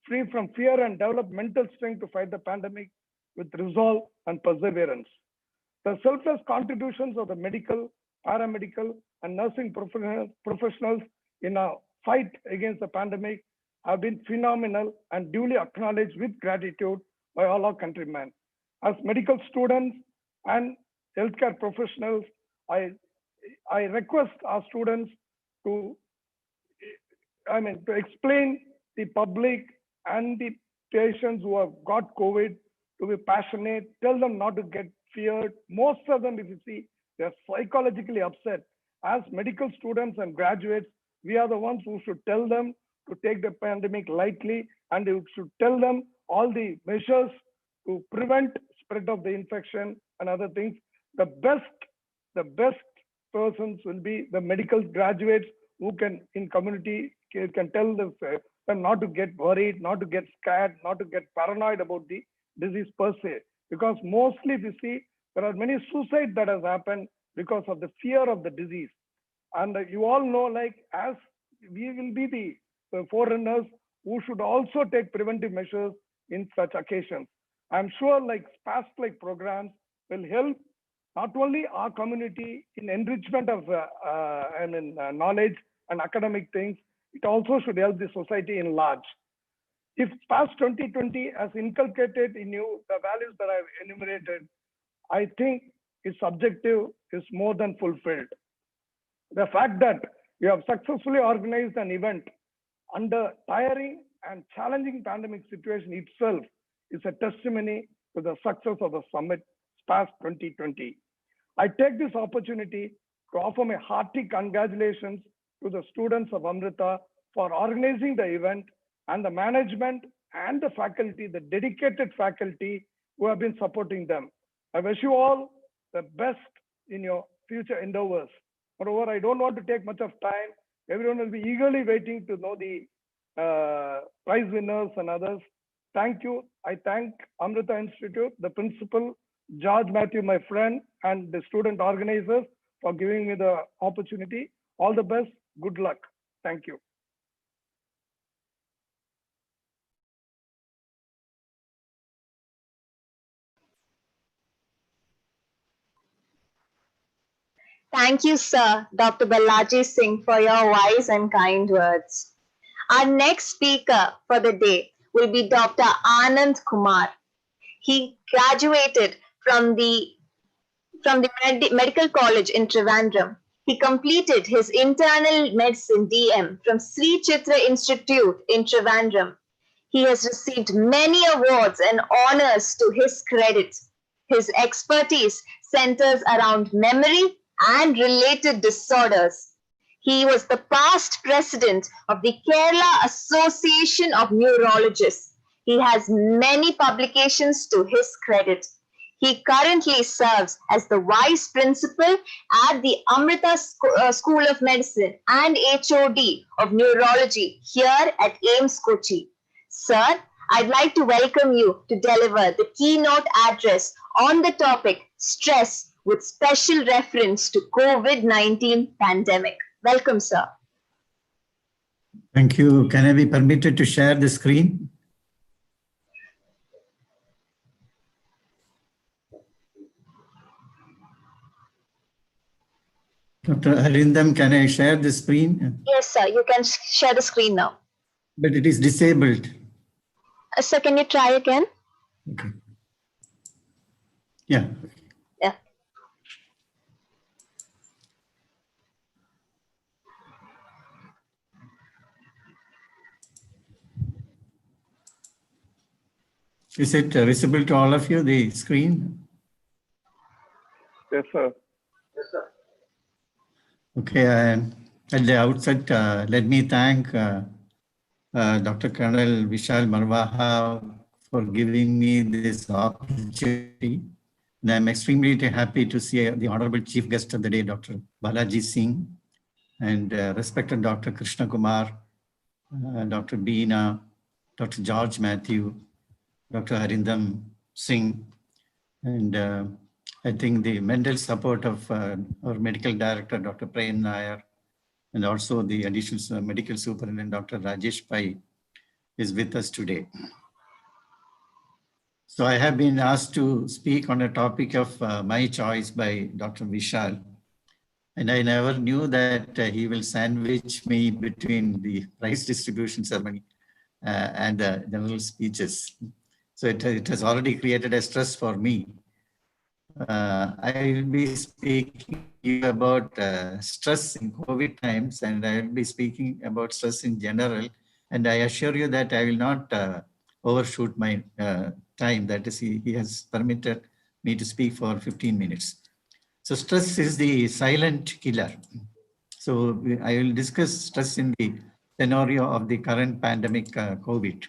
Speaker 1: free from fear, and develop mental strength to fight the pandemic with resolve and perseverance. The selfless contributions of the medical, paramedical, and nursing professionals in a fight against the pandemic have been phenomenal and duly acknowledged with gratitude by all our countrymen. As medical students and healthcare professionals, I request our students to explain the public and the patients who have got COVID to be passionate, tell them not to get feared. Most of them, if you see, they're psychologically upset. As medical students and graduates, we are the ones who should tell them to take the pandemic lightly, and we should tell them all the measures to prevent spread of the infection and other things. The best persons will be the medical graduates who can in community can tell them not to get worried, not to get scared, not to get paranoid about the disease per se. Because mostly if you see, there are many suicides that has happened because of the fear of the disease. And you all know, like, as we will be the forerunners who should also take preventive measures in such occasions. I'm sure like SPAST-like programs will help not only our community in enrichment of knowledge and academic things, it also should help the society in large. If SPAST 2020 has inculcated in you the values that I've enumerated, I think its objective is more than fulfilled. The fact that you have successfully organized an event under tiring and challenging pandemic situation itself is a testimony to the success of the summit SPAST 2020. I take this opportunity to offer my hearty congratulations to the students of Amrita for organizing the event, and the management and the faculty, the dedicated faculty who have been supporting them. I wish you all the best in your future endeavors. Moreover, I don't want to take much of time. Everyone will be eagerly waiting to know the prize winners and others. Thank you. I thank Amrita Institute, the principal, George Matthew, my friend, and the student organizers for giving me the opportunity. All the best. Good luck. Thank you.
Speaker 3: Thank you, sir, Dr. Balaji Singh, for your wise and kind words. Our next speaker for the day will be Dr. Anand Kumar. He graduated from the Medical College in Trivandrum. He completed his internal medicine DM from Sri Chitra Institute in Trivandrum. He has received many awards and honors to his credit. His expertise centers around memory and related disorders. He was the past president of the Kerala Association of Neurologists. He has many publications to his credit. He currently serves as the vice principal at the Amrita School of Medicine and HOD of Neurology here at AIIMS Kochi. Sir, I'd like to welcome you to deliver the keynote address on the topic stress with special reference to COVID-19 pandemic. Welcome, sir.
Speaker 11: Thank you. Can I be permitted to share the screen? Dr. Arindam, can I share the screen?
Speaker 3: Yes, sir. You can share the screen now.
Speaker 11: But it is disabled.
Speaker 3: Sir, can you try again?
Speaker 11: Okay. Yeah.
Speaker 3: Yeah.
Speaker 11: Is it visible to all of you, the screen?
Speaker 1: Yes, sir.
Speaker 6: Yes, sir.
Speaker 11: Okay. At the outset, let me thank Dr. Colonel Vishal Marwaha for giving me this opportunity. And I'm extremely happy to see the Honorable Chief Guest of the day, Dr. Balaji Singh, and respected Dr. Krishna Kumar, Dr. Beena, Dr. George Matthew, Dr. Harindam Singh, and I think the mental support of our medical director, Dr. Prem Nair, and also the additional medical superintendent, Dr. Rajesh Pai, is with us today. So I have been asked to speak on a topic of my choice by Dr. Vishal. And I never knew that he will sandwich me between the prize distribution ceremony and the general speeches. So it has already created a stress for me. I will be speaking about stress in COVID times, and I will be speaking about stress in general. And I assure you that I will not overshoot my time. That is, he has permitted me to speak for 15 minutes. So stress is the silent killer. So I will discuss stress in the scenario of the current pandemic, COVID.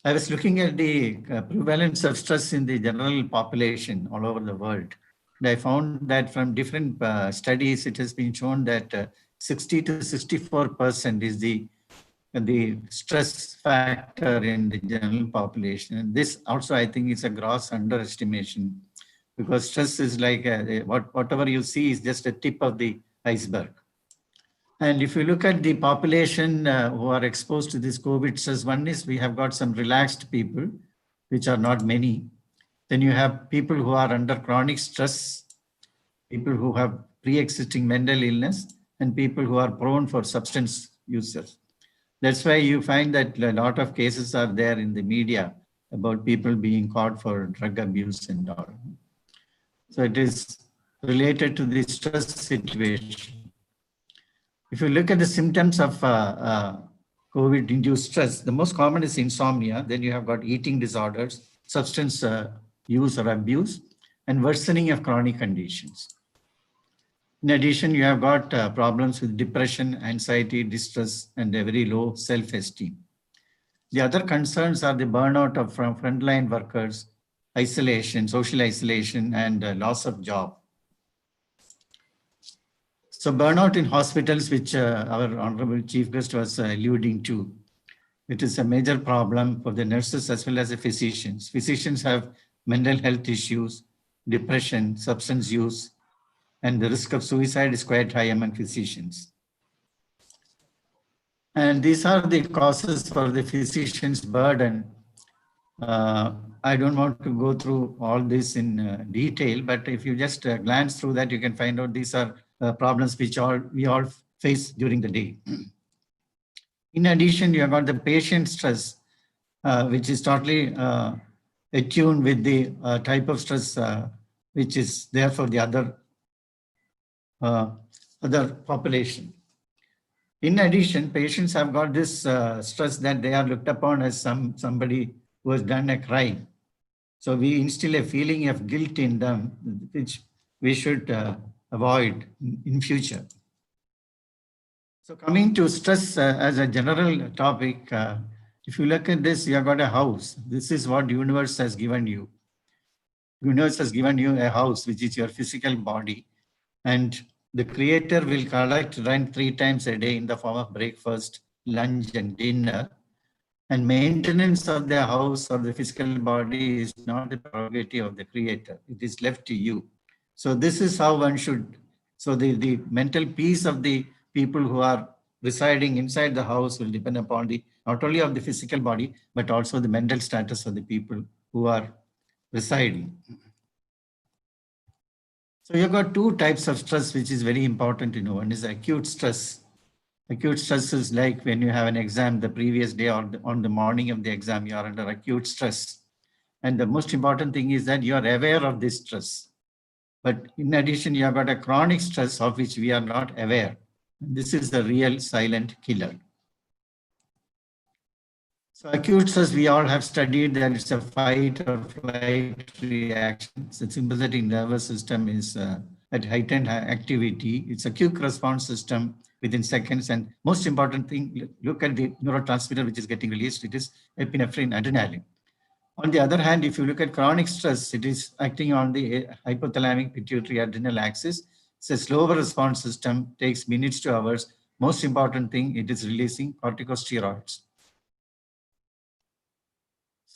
Speaker 11: I was looking at the prevalence of stress in the general population all over the world. And I found that from different studies, it has been shown that 60 to 64% is the stress factor in the general population. And this also, I think, is a gross underestimation, because stress is like whatever you see is just a tip of the iceberg. And if you look at the population who are exposed to this COVID stress, one is we have got some relaxed people, which are not many. Then you have people who are under chronic stress, people who have pre-existing mental illness, and people who are prone for substance users. That's why you find that a lot of cases are there in the media about people being caught for drug abuse and all. So it is related to the stress situation. If you look at the symptoms of COVID-induced stress, the most common is insomnia. Then you have got eating disorders, substance use or abuse, and worsening of chronic conditions. In addition, you have got problems with depression, anxiety, distress, and a very low self-esteem. The other concerns are the burnout of frontline workers, isolation, social isolation, and loss of job. So burnout in hospitals, which our Honorable Chief Guest was alluding to, it is a major problem for the nurses as well as the physicians. Physicians have mental health issues, depression, substance use, and the risk of suicide is quite high among physicians. And these are the causes for the physician's burden. I don't want to go through all this in detail, but if you just glance through that, you can find out these are problems which we all face during the day. In addition, you have got the patient stress, which is totally attuned with the type of stress which is there for the other population. In addition, patients have got this stress that they are looked upon as somebody who has done a crime. So we instill a feeling of guilt in them, which we should avoid in future. So coming to stress as a general topic, if you look at this, you have got a house. This is what universe has given you. Universe has given you a house, which is your physical body. And the creator will collect rent 3 times a day in the form of breakfast, lunch, and dinner. And maintenance of the house or the physical body is not the prerogative of the creator. It is left to you. So this is how one should, so the mental peace of the people who are residing inside the house will depend upon the, not only of the physical body, but also the mental status of the people who are residing. So you've got 2 types of stress, which is very important to know. One is acute stress. Acute stress is like when you have an exam the previous day or on the morning of the exam, you are under acute stress. And the most important thing is that you are aware of this stress. But in addition, you have got a chronic stress of which we are not aware. This is the real silent killer. So acute stress, we all have studied that it's a fight or flight reaction. The sympathetic nervous system is at heightened activity. It's a quick response system within seconds. And most important thing, look at the neurotransmitter which is getting released. It is epinephrine, adrenaline. On the other hand, if you look at chronic stress, it is acting on the hypothalamic pituitary adrenal axis. It's a slower response system, takes minutes to hours. Most important thing, it is releasing corticosteroids.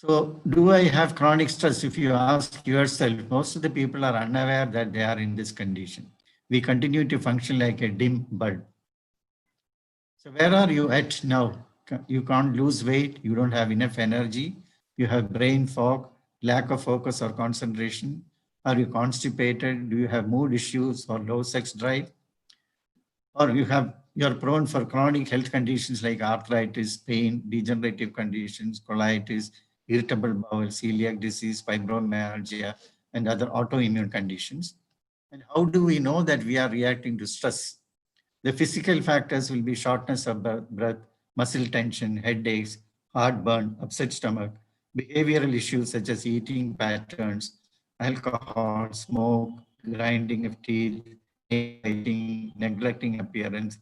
Speaker 11: So do I have chronic stress? If you ask yourself, most of the people are unaware that they are in this condition. We continue to function like a dim bulb. So where are you at now? You can't lose weight. You don't have enough energy. You have brain fog, lack of focus or concentration. Are you constipated? Do you have mood issues or low sex drive? Or you're prone for chronic health conditions like arthritis, pain, degenerative conditions, colitis, irritable bowel, celiac disease, fibromyalgia, and other autoimmune conditions. And how do we know that we are reacting to stress? The physical factors will be shortness of breath, muscle tension, headaches, heartburn, upset stomach, behavioral issues such as eating patterns, alcohol, smoke, grinding of teeth, biting, neglecting appearance,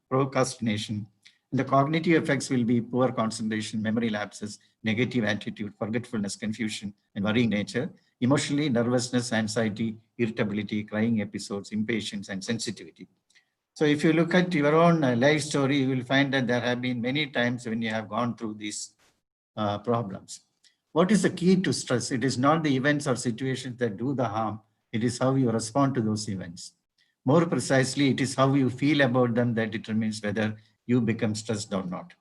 Speaker 11: procrastination. And the cognitive effects will be poor concentration, memory lapses, negative attitude, forgetfulness, confusion, and worrying nature. Emotionally, nervousness, anxiety, irritability, crying episodes, impatience, and sensitivity. So if you look at your own life story, you will find that there have been many times when you have gone through these problems. What is the key to stress? It is not the events or situations that do the harm. It is how you respond to those events. More precisely, it is how you feel about them that determines whether you become stressed or not.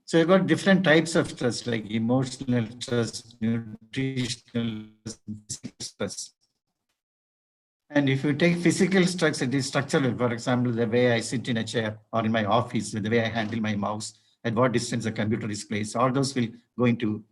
Speaker 11: So you've got different types of stress like emotional stress, nutritional stress, physical stress. And if you take physical stress, it is structural. For example, the way I sit in a chair or in my office, the way I handle my mouse, at what distance the computer is placed, all those will go into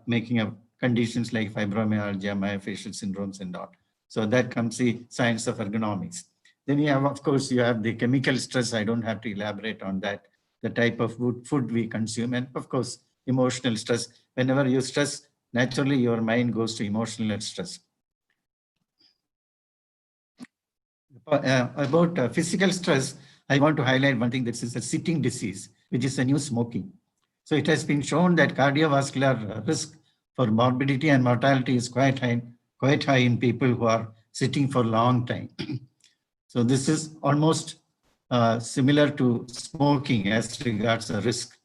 Speaker 11: making up conditions like fibromyalgia, myofascial syndromes and all. So that comes the science of ergonomics. Then you have, of course, you have the chemical stress. I don't have to elaborate on that. The type of food we consume, and of course, emotional stress. Whenever you stress, naturally your mind goes to emotional stress. About physical stress, I want to highlight one thing. This is a sitting disease, which is a new smoking. So it has been shown that cardiovascular risk for morbidity and mortality is quite high in people who are sitting for a long time. So this is almost similar to smoking as regards the risk.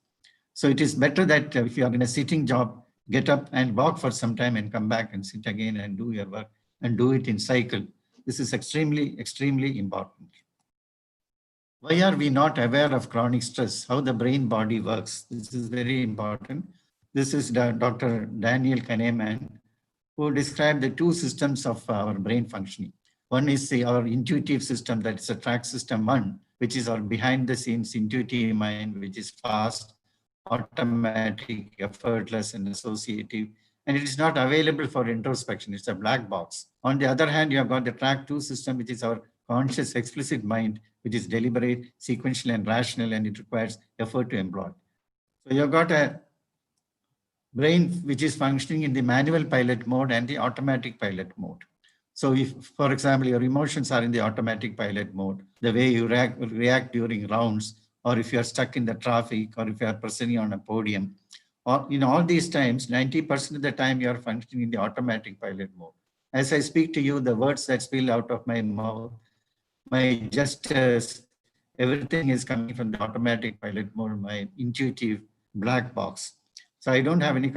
Speaker 11: So it is better that if you are in a sitting job, get up and walk for some time and come back and sit again and do your work and do it in cycle. This is extremely, extremely important. Why are we not aware of chronic stress? How the brain body works? This is very important. This is Dr. Daniel Kahneman, who described the two systems of our brain functioning. One is our intuitive system, that is a track system 1, which is our behind the scenes intuitive mind, which is fast, automatic, effortless, and associative. And it is not available for introspection. It's a black box. On the other hand, you have got the track 2 system, which is our conscious, explicit mind, which is deliberate, sequential, and rational, and it requires effort to employ. So you've got a brain which is functioning in the manual pilot mode and the automatic pilot mode. So if, for example, your emotions are in the automatic pilot mode, the way you react during rounds, or if you're stuck in the traffic, or if you're presenting on a podium, or in all these times, 90% of the time you're functioning in the automatic pilot mode. As I speak to you, the words that spill out of my mouth, my gestures, everything is coming from the automatic pilot mode, my intuitive black box. So I don't have any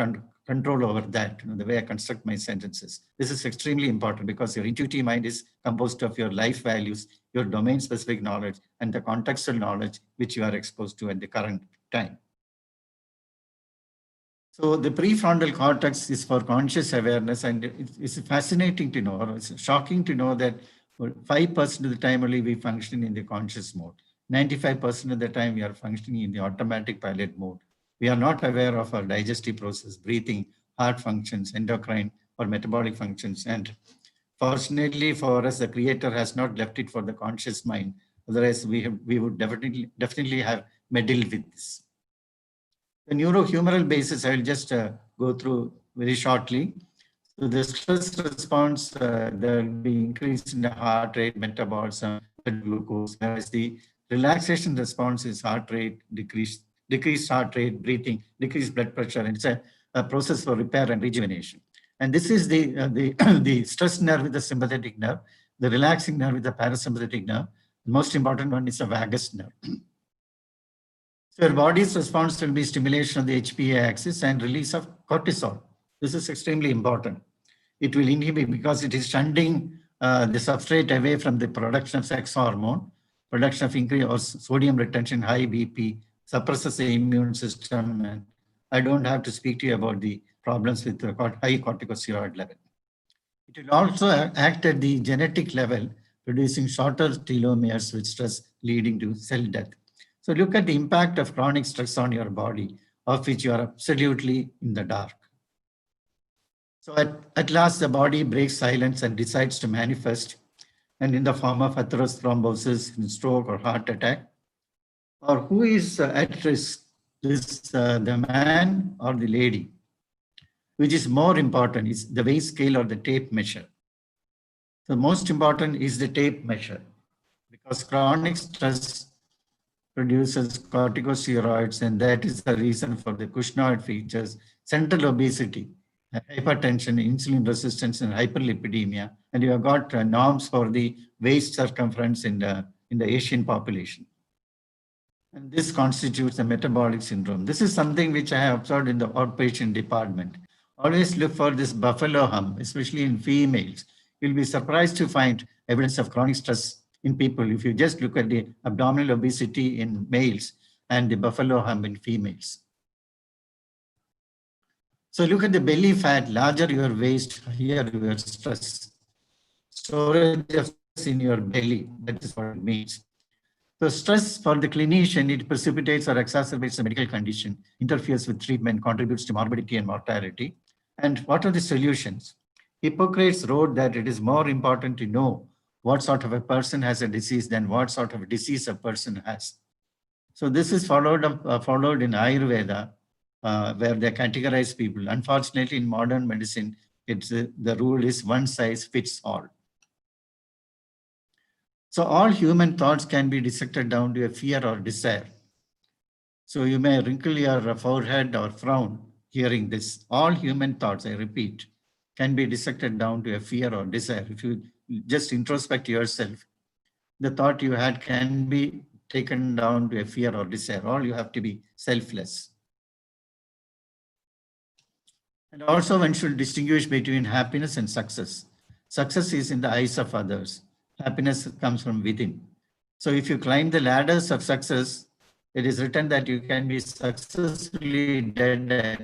Speaker 11: control over that, the way I construct my sentences. This is extremely important because your intuitive mind is composed of your life values, your domain-specific knowledge, and the contextual knowledge which you are exposed to at the current time. So the prefrontal cortex is for conscious awareness, and it's fascinating to know, or it's shocking to know that 5% of the time only we function in the conscious mode. 95% of the time we are functioning in the automatic pilot mode. We are not aware of our digestive process, breathing, heart functions, endocrine or metabolic functions. And fortunately for us, the creator has not left it for the conscious mind. Otherwise, we would definitely have meddled with this. The neurohumoral basis, I will just go through very shortly. So the stress response, there will be increase in the heart rate, metabolism, blood glucose, whereas the relaxation response is heart rate, decreased heart rate, breathing, decreased blood pressure, and it's a process for repair and rejuvenation. And this is the stress nerve with the sympathetic nerve, the relaxing nerve with the parasympathetic nerve. The most important one is the vagus nerve. So your body's response will be stimulation of the HPA axis and release of cortisol. This is extremely important. It will inhibit because it is shunting the substrate away from the production of sex hormone, production of increase or sodium retention, high BP, suppresses the immune system. And I don't have to speak to you about the problems with the high corticosteroid level. It will also act at the genetic level, producing shorter telomeres with stress leading to cell death. So look at the impact of chronic stress on your body, of which you are absolutely in the dark. So at last, the body breaks silence and decides to manifest, and in the form of atherosclerosis, stroke, or heart attack. Or who is at risk? The man or the lady? Which is more important, is the weight scale or the tape measure. The most important is the tape measure, because chronic stress produces corticosteroids, and that is the reason for the cushingoid features, central obesity, hypertension, insulin resistance, and hyperlipidemia. And you have got norms for the waist circumference in the Asian population. And this constitutes a metabolic syndrome. This is something which I have observed in the outpatient department. Always look for this buffalo hum, especially in females. You'll be surprised to find evidence of chronic stress in people if you just look at the abdominal obesity in males and the buffalo hum in females. So look at the belly fat, larger your waist, higher your stress. Storage of stress in your belly, that is what it means. So stress for the clinician, it precipitates or exacerbates a medical condition, interferes with treatment, contributes to morbidity and mortality. And what are the solutions? Hippocrates wrote that it is more important to know what sort of a person has a disease than what sort of a disease a person has. So this is followed in Ayurveda, where they categorize people. Unfortunately, in modern medicine, the rule is one size fits all. So all human thoughts can be dissected down to a fear or desire. So you may wrinkle your forehead or frown hearing this. All human thoughts, I repeat, can be dissected down to a fear or desire. If you just introspect yourself, the thought you had can be taken down to a fear or desire. All you have to be selfless. And also one should distinguish between happiness and success. Success is in the eyes of others. Happiness comes from within. So if you climb the ladders of success, it is written that you can be successfully dead at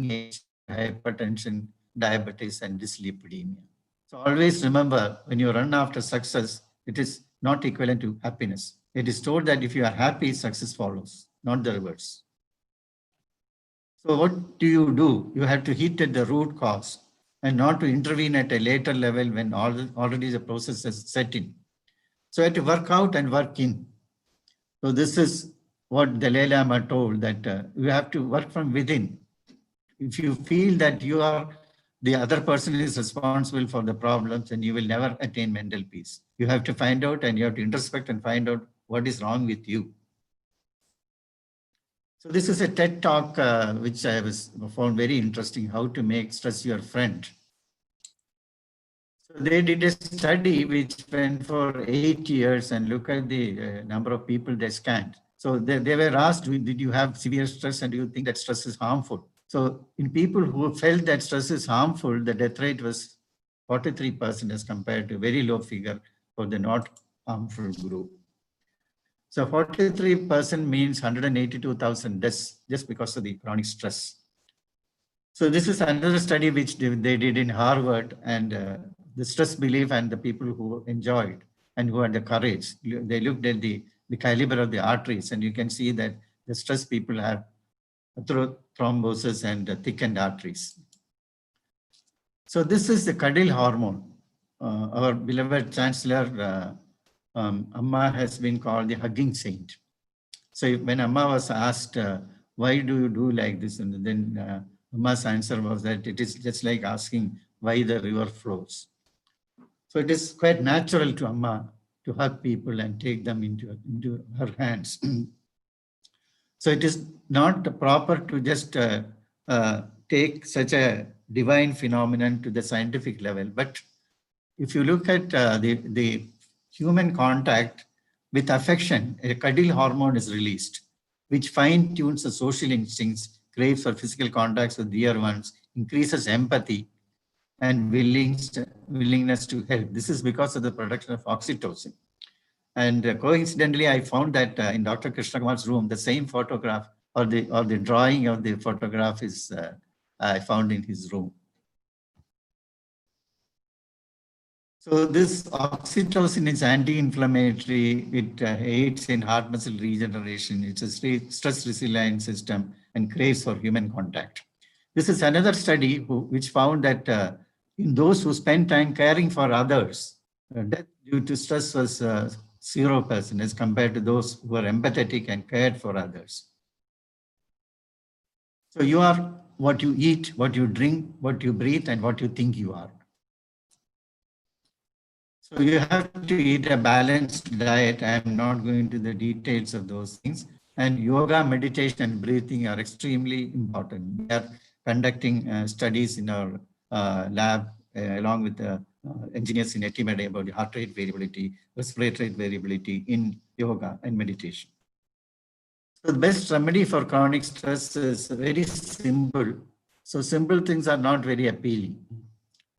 Speaker 11: age, hypertension, diabetes, and dyslipidemia. So always remember, when you run after success, it is not equivalent to happiness. It is told that if you are happy, success follows, not the reverse. So what do? You have to hit at the root cause and not to intervene at a later level when already the process is set in. So you have to work out and work in. So this is what Dalai Lama told, that you have to work from within. If you feel that the other person is responsible for the problems, then you will never attain mental peace. You have to find out, and you have to introspect and find out what is wrong with you. So this is a TED talk which I found very interesting, how to make stress your friend. So they did a study which went for 8 years and look at the number of people they scanned. So they were asked, did you have severe stress and do you think that stress is harmful? So in people who felt that stress is harmful, the death rate was 43% as compared to a very low figure for the not harmful group. So 43% means 182,000 deaths just because of the chronic stress. So this is another study which they did in Harvard, and the stress belief and the people who enjoyed and who had the courage, they looked at the caliber of the arteries, and you can see that the stress people have thrombosis and thickened arteries. So this is the cuddle hormone. Our beloved Chancellor Amma has been called the hugging saint. So when Amma was asked, why do you do like this? And then Amma's answer was that it is just like asking why the river flows. So it is quite natural to Amma to hug people and take them into her hands. So it is not proper to just take such a divine phenomenon to the scientific level. But if you look at the human contact with affection, a cuddle hormone is released. which fine-tunes the social instincts, craves for physical contacts with dear ones, increases empathy and willingness to help. This is because of the production of oxytocin. And coincidentally, I found that in Dr. Krishna Kumar's room, the same photograph or the drawing of the photograph is I found in his room. So this oxytocin is anti-inflammatory. It aids in heart muscle regeneration. It's a stress resilient system and craves for human contact. This is another study which found that in those who spend time caring for others, death due to stress was 0% as compared to those who are empathetic and cared for others. So you are what you eat, what you drink, what you breathe, and what you think you are. So you have to eat a balanced diet. I am not going into the details of those things. And yoga, meditation, and breathing are extremely important. We are conducting studies in our lab along with the engineers in ETMED about the heart rate variability, respiratory rate variability in yoga and meditation. So the best remedy for chronic stress is very simple. So simple things are not very appealing.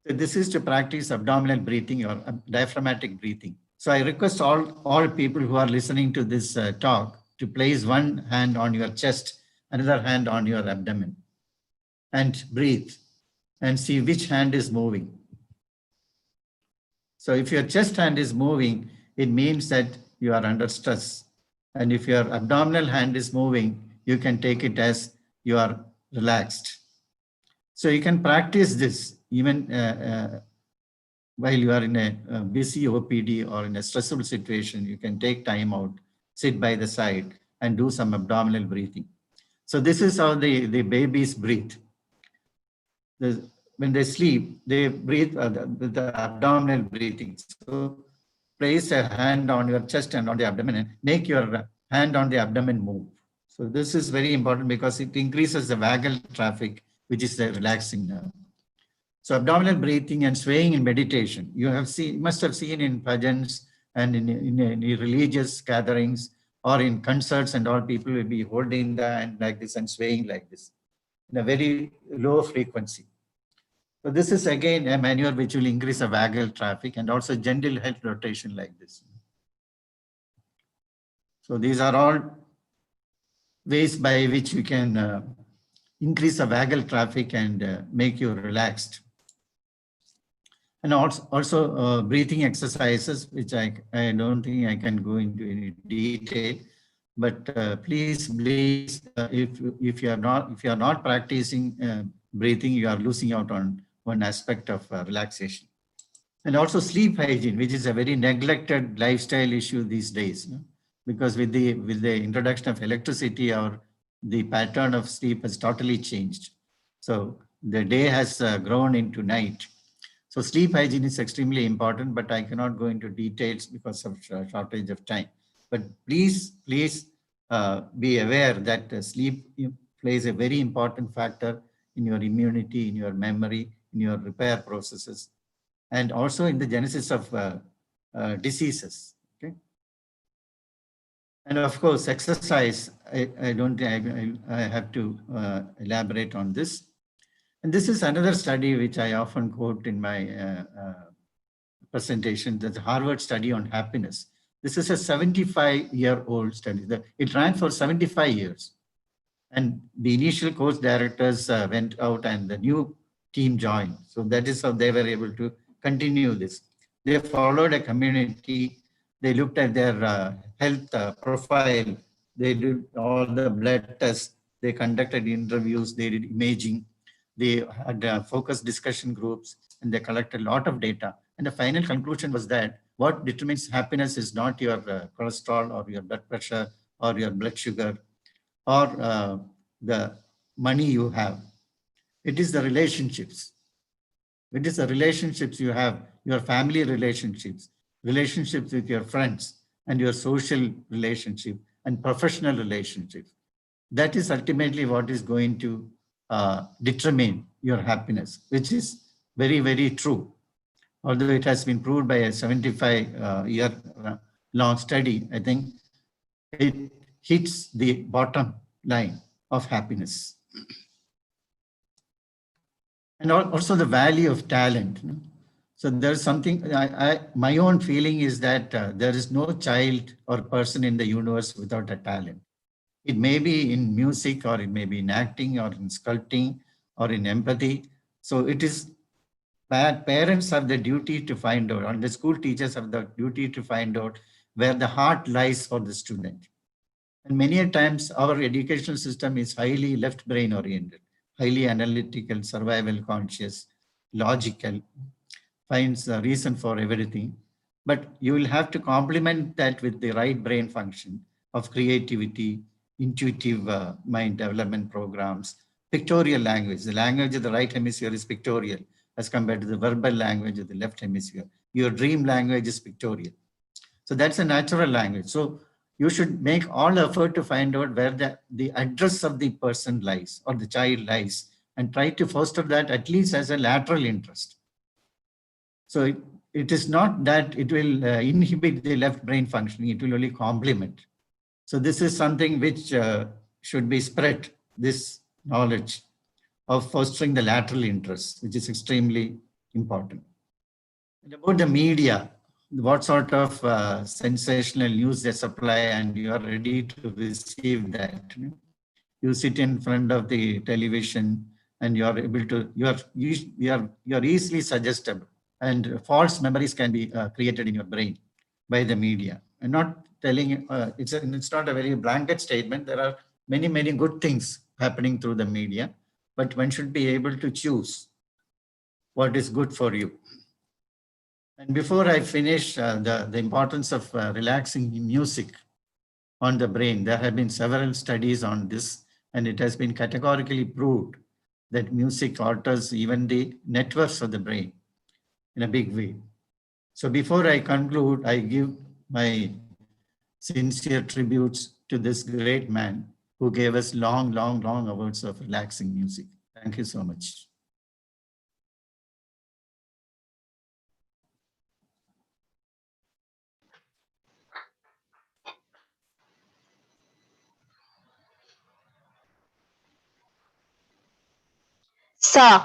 Speaker 11: So this is to practice abdominal breathing or diaphragmatic breathing. So I request all people who are listening to this talk to place one hand on your chest, another hand on your abdomen, and breathe and see which hand is moving. So if your chest hand is moving, it means that you are under stress. And if your abdominal hand is moving, you can take it as you are relaxed. So you can practice this even while you are in a busy OPD or in a stressful situation. You can take time out, sit by the side, and do some abdominal breathing. So this is how the babies breathe. When they sleep, they breathe with the abdominal breathing. So place a hand on your chest and on the abdomen and make your hand on the abdomen move. So this is very important because it increases the vagal traffic, which is the relaxing nerve. So abdominal breathing and swaying in meditation. You must have seen in bhajans and in religious gatherings or in concerts, and all people will be holding the hand like this and swaying like this in a very low frequency. So this is again a maneuver which will increase the vagal traffic and also gentle head rotation like this. So these are all ways by which you can increase the vagal traffic and make you relaxed. And also breathing exercises, which I don't think I can go into any detail, but please, if you are not practicing breathing, you are losing out on one aspect of relaxation. And also sleep hygiene, which is a very neglected lifestyle issue these days, because with the introduction of electricity, the pattern of sleep has totally changed. So the day has grown into night. So sleep hygiene is extremely important, but I cannot go into details because of shortage of time. But please be aware that sleep plays a very important factor in your immunity, in your memory, in your repair processes, and also in the genesis of diseases. Okay. And of course, exercise. I don't think I have to elaborate on this. And this is another study which I often quote in my presentation, the Harvard study on happiness. This is a 75-year-old study. It ran for 75 years. And the initial course directors went out and the new team joined. So that is how they were able to continue this. They followed a community. They looked at their health profile. They did all the blood tests. They conducted interviews. They did imaging. They had focused discussion groups, and they collected a lot of data. And the final conclusion was that what determines happiness is not your cholesterol or your blood pressure or your blood sugar or the money you have. It is the relationships. It is the relationships you have, your family relationships, relationships with your friends, and your social relationship and professional relationships. That is ultimately what is going to determine your happiness, which is very, very true. Although it has been proved by a 75-year long study, I think hits the bottom line of happiness. And also the value of talent. So there's something, my own feeling is that there is no child or person in the universe without a talent. It may be in music, or it may be in acting, or in sculpting, or in empathy. So it is, parents have the duty to find out, and the school teachers have the duty to find out where the heart lies for the student. And many a times our educational system is highly left brain oriented, highly analytical, survival conscious, logical, finds a reason for everything. But you will have to complement that with the right brain function of creativity, intuitive mind development programs, pictorial language. The language of the right hemisphere is pictorial as compared to the verbal language of the left hemisphere. Your dream language is pictorial. So that's a natural language. So you should make all effort to find out where the address of the person lies or the child lies, and try to foster that at least as a lateral interest. So it is not that it will inhibit the left brain functioning, it will only complement. So this is something which should be spread, this knowledge of fostering the lateral interest, which is extremely important. And about the media, what sort of sensational news they supply, and you are ready to receive that. You sit in front of the television and you are able to, you are easily suggestible, and false memories can be created in your brain by the media. I'm not telling, it's not a very blanket statement. There are many, many good things happening through the media, but one should be able to choose what is good for you. And before I finish, the importance of relaxing music on the brain, there have been several studies on this, and it has been categorically proved that music alters even the networks of the brain in a big way. So before I conclude, I give my sincere tributes to this great man who gave us long, long, long hours of relaxing music. Thank you so much.
Speaker 3: Sir,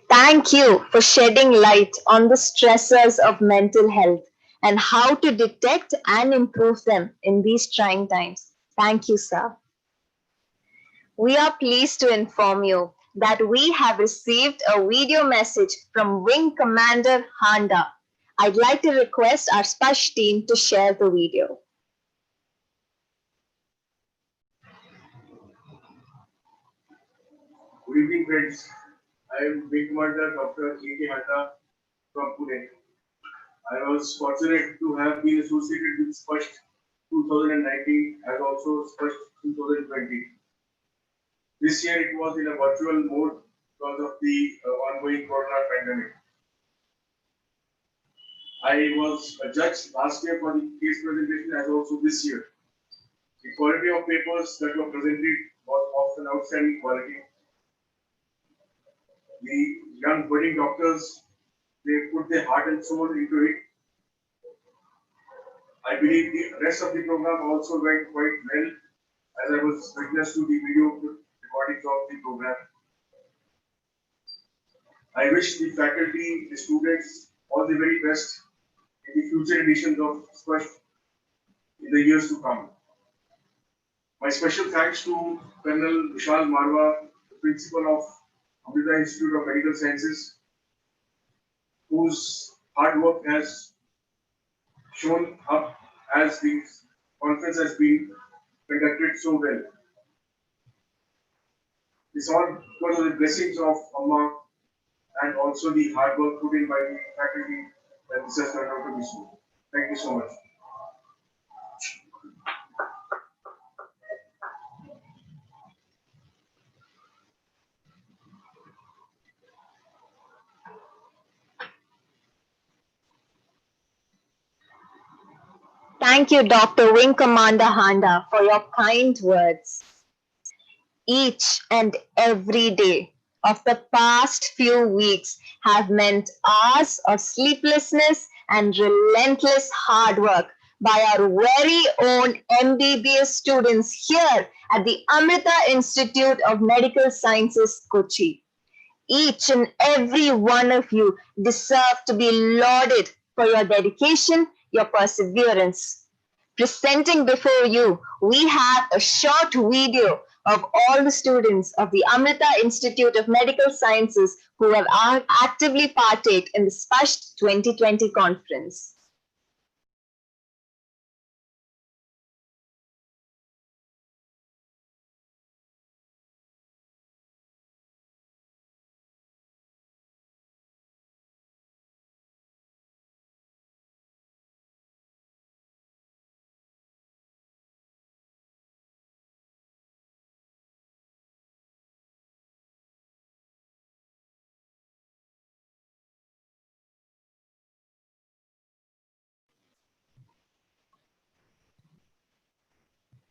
Speaker 3: thank you for shedding light on the stressors of mental health and how to detect and improve them in these trying times. Thank you, sir. We are pleased to inform you that we have received a video message from Wing Commander Handa. I'd like to request our SPASH team to share the video.
Speaker 12: Good evening, friends. I am Wing Commander Dr. A.K. Handa from Pune. I was fortunate to have been associated with SPASH 2019 and also SPASH 2020. This year it was in a virtual mode because of the ongoing corona pandemic. I was a judge last year for the case presentation as also this year. The quality of papers that were presented was of an outstanding quality. The young budding doctors, they put their heart and soul into it. I believe the rest of the program also went quite well, as I was witness to the video recordings of the program. I wish the faculty, the students, all the very best in the future editions of SPASH in the years to come. My special thanks to Colonel Vishal Marwa, the principal of Amrita Institute of Medical Sciences, whose hard work has shown up as the conference has been conducted so well. It's all because of the blessings of Allah and also the hard work put in by the faculty that this has turned out to be so. Thank you so much.
Speaker 3: Thank you, Dr. Wing Commander Handa, for your kind words. Each and every day of the past few weeks have meant hours of sleeplessness and relentless hard work by our very own MBBS students here at the Amrita Institute of Medical Sciences, Kochi. Each and every one of you deserve to be lauded for your dedication, your perseverance. Presenting before you, we have a short video of all the students of the Amrita Institute of Medical Sciences who have actively partake in the SPASH 2020 conference.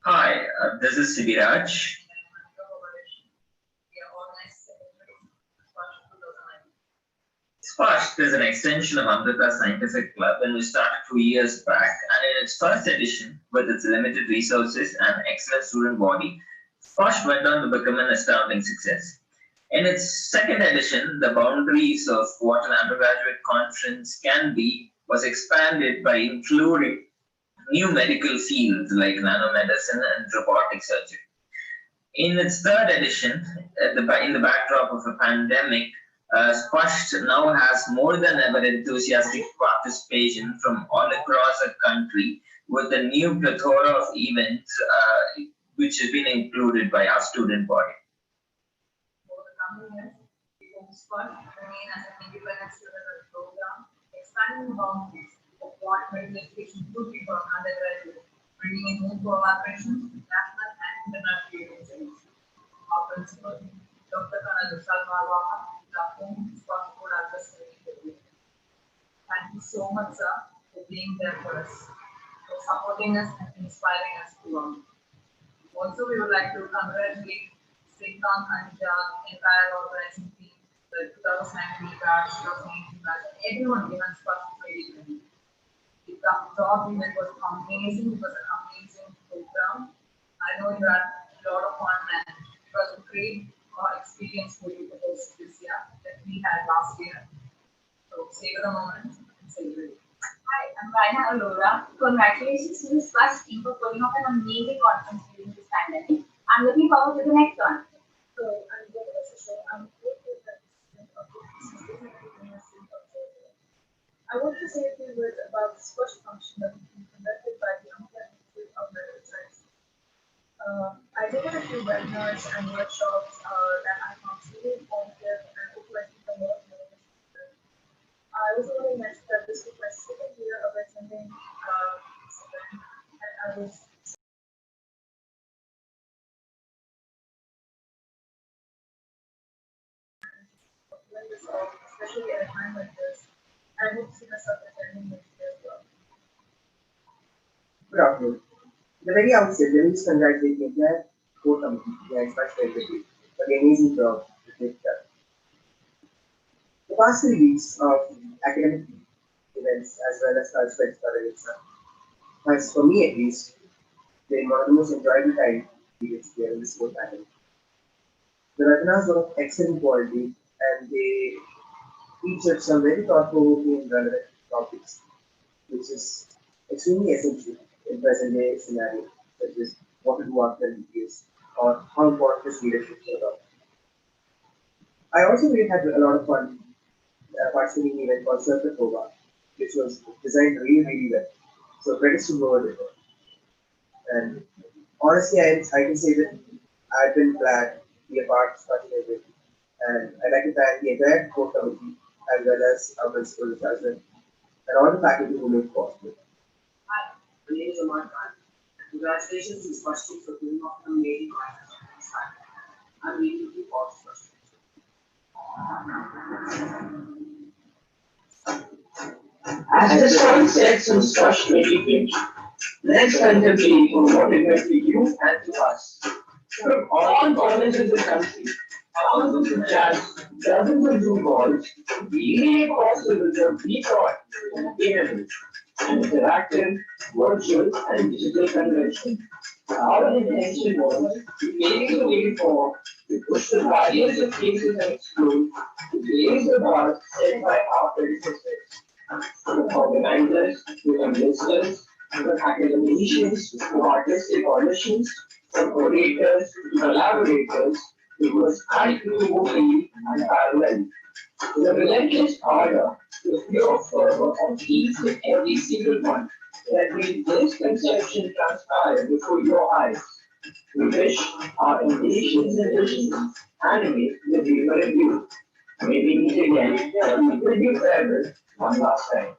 Speaker 10: Hi, this is Sibiraj. SPASH is an extension of Amrita Scientific Club and we started 2 years back. And in its first edition, with its limited resources and excellent student body, SPASH went on to become an astounding success. In its second edition, the boundaries of what an undergraduate conference can be was expanded by including new medical fields like nanomedicine and robotic surgery. In its third edition, in the backdrop of a pandemic, SPASH now has more than ever enthusiastic participation from all across the country with a new plethora of events which has been included by our student body.
Speaker 13: For the coming years, we hope SPASH remain as an independent student program, expanding the boundaries of what medical education could be for undergraduates, bringing in more collaboration, national and international events. Our principal, Dr. Vishal Marwa, SPASH Code Address. Thank you so much, sir, for being there for us, for supporting us and inspiring us to learn. Also, we would like to congratulate Srikanth and the entire organizing team, the 2019 batch, 2018 batch, everyone behind SPASH 2020. The job event was amazing. It was an amazing program. I know you had a lot of fun and it was a great experience for you to host this year that we had last year. So savor the moment and celebrate.
Speaker 14: Hi, I'm Raina Alora. Congratulations to the SPASH team for putting up an amazing conference during this pandemic. I'm looking forward to the next one.
Speaker 15: So, I'm going to show I'm grateful that I want to say a few words about the SPASH function that is being conducted by the Institute of Medical Science. I attended a few webinars and workshops that I found really informative and interesting for more knowledge. I also want to mention that this was my second year of attending this event, and I was especially at a time like this. I hope to see myself attending next year as well.
Speaker 16: Good afternoon. The very outset, let me just congratulate the entire core committee, the SPASH faculty, for the amazing job that they've done. The past 3 weeks of academic events as well as cultural experience has, for me at least, been one of the most enjoyable time periods here in this whole pandemic. The webinars were of excellent quality and they featured some very thought-provoking and relevant topics, which is extremely essential in present-day scenario, such as what to do after MBBS or how important is leadership for the. I also really had a lot of fun participating in an event called Circuit Tova, which was designed really, really well. So credits to whoever did it. And honestly, I can say that I've been glad to be a part of such an event. And I'd like to thank the entire core committee as well as our principal and all the faculty who made it possible.
Speaker 17: Hi, my name is Amar Khan. Congratulations to SPASH team for doing off an amazing conference. I'm really looking forward to SPASH.
Speaker 18: As the sun sets in SPASH 2020, let's contemplate on what it meant to you and to us. From all corners of the country, thousands of chats, dozens of Zoom calls, we made it possible that we thought in a minute. and interactive, virtual, and digital convention. Our intention was to pave the way forward, to push the barriers of cases and explode, to raise the bar set by our predecessors. The organizers, the listeners, the academicians, the artistic auditions, the orators, the collaborators, it was unequivocally and parallel. The relentless ardor, the pure fervor of each and every single one that made this conception transpire before your eyes. We wish our ambitions and visions animate the viewer in you. May we meet again and with you forever one last time.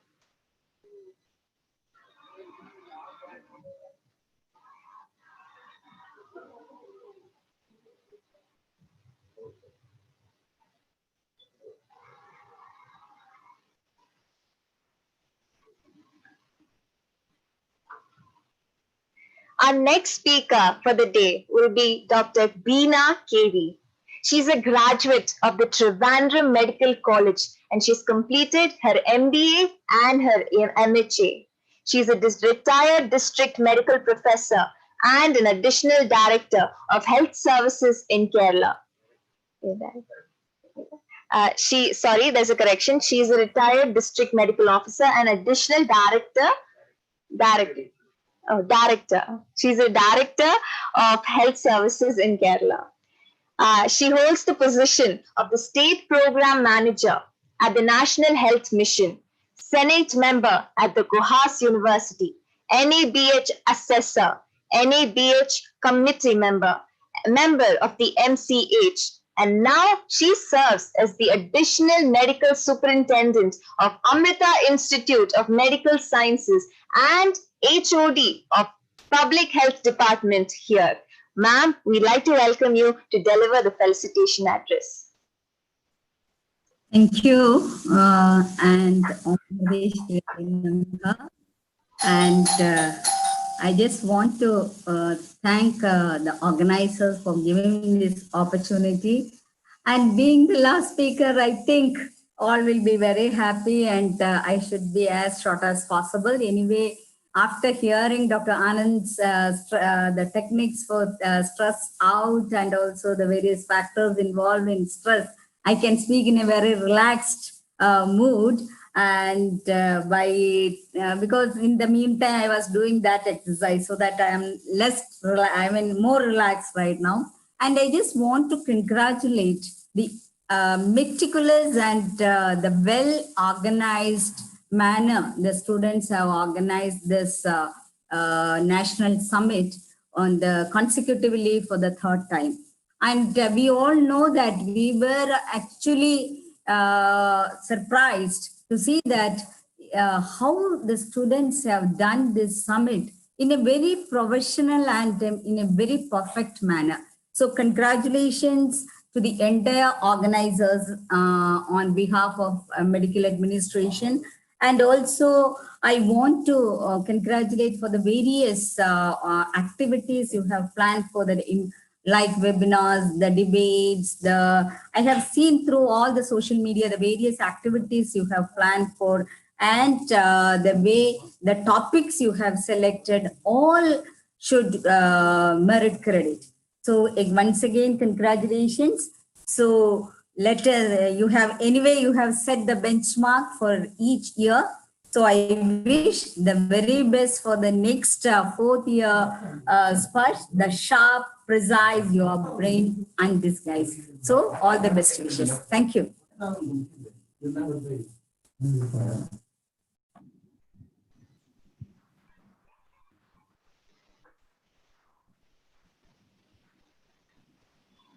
Speaker 3: Our next speaker for the day will be Dr. Beena KV. She's a graduate of the Trivandrum Medical College and she's completed her MBA and her MHA. She's a retired district medical professor and an additional director of health services in Kerala. There's a correction. She's a retired district medical officer and additional director. She's a director of health services in Kerala. She holds the position of the state program manager at the National Health Mission, Senate member at the Guhas University, NABH assessor, NABH committee member, member of the MCH, and now she serves as the additional medical superintendent of Amrita Institute of Medical Sciences and HOD of Public Health Department here. Ma'am, we'd like to welcome you to deliver the felicitation address.
Speaker 19: Thank you, and I just want to thank the organizers for giving me this opportunity. And being the last speaker, I think all will be very happy and I should be as short as possible. Anyway, after hearing Dr. Anand's the techniques for stress out and also the various factors involved in stress, I can speak in a very relaxed mood. And because in the meantime I was doing that exercise so that I am more relaxed right now. And I just want to congratulate the meticulous and the well-organized manner the students have organized this national summit on the consecutively for the third time. And we all know that we were actually surprised to see that how the students have done this summit in a very professional and in a very perfect manner. So congratulations to the entire organizers on behalf of medical administration. And also I want to congratulate for the various activities you have planned for the like webinars, the debates, I have seen through all the social media, the various activities you have planned for, and the way the topics you have selected all should merit credit. So once again, congratulations. So let us, you have set the benchmark for each year. So I wish the very best for the next fourth year Sparsh, the sharp, precise, your brain undisguised. So all the best wishes. Thank you.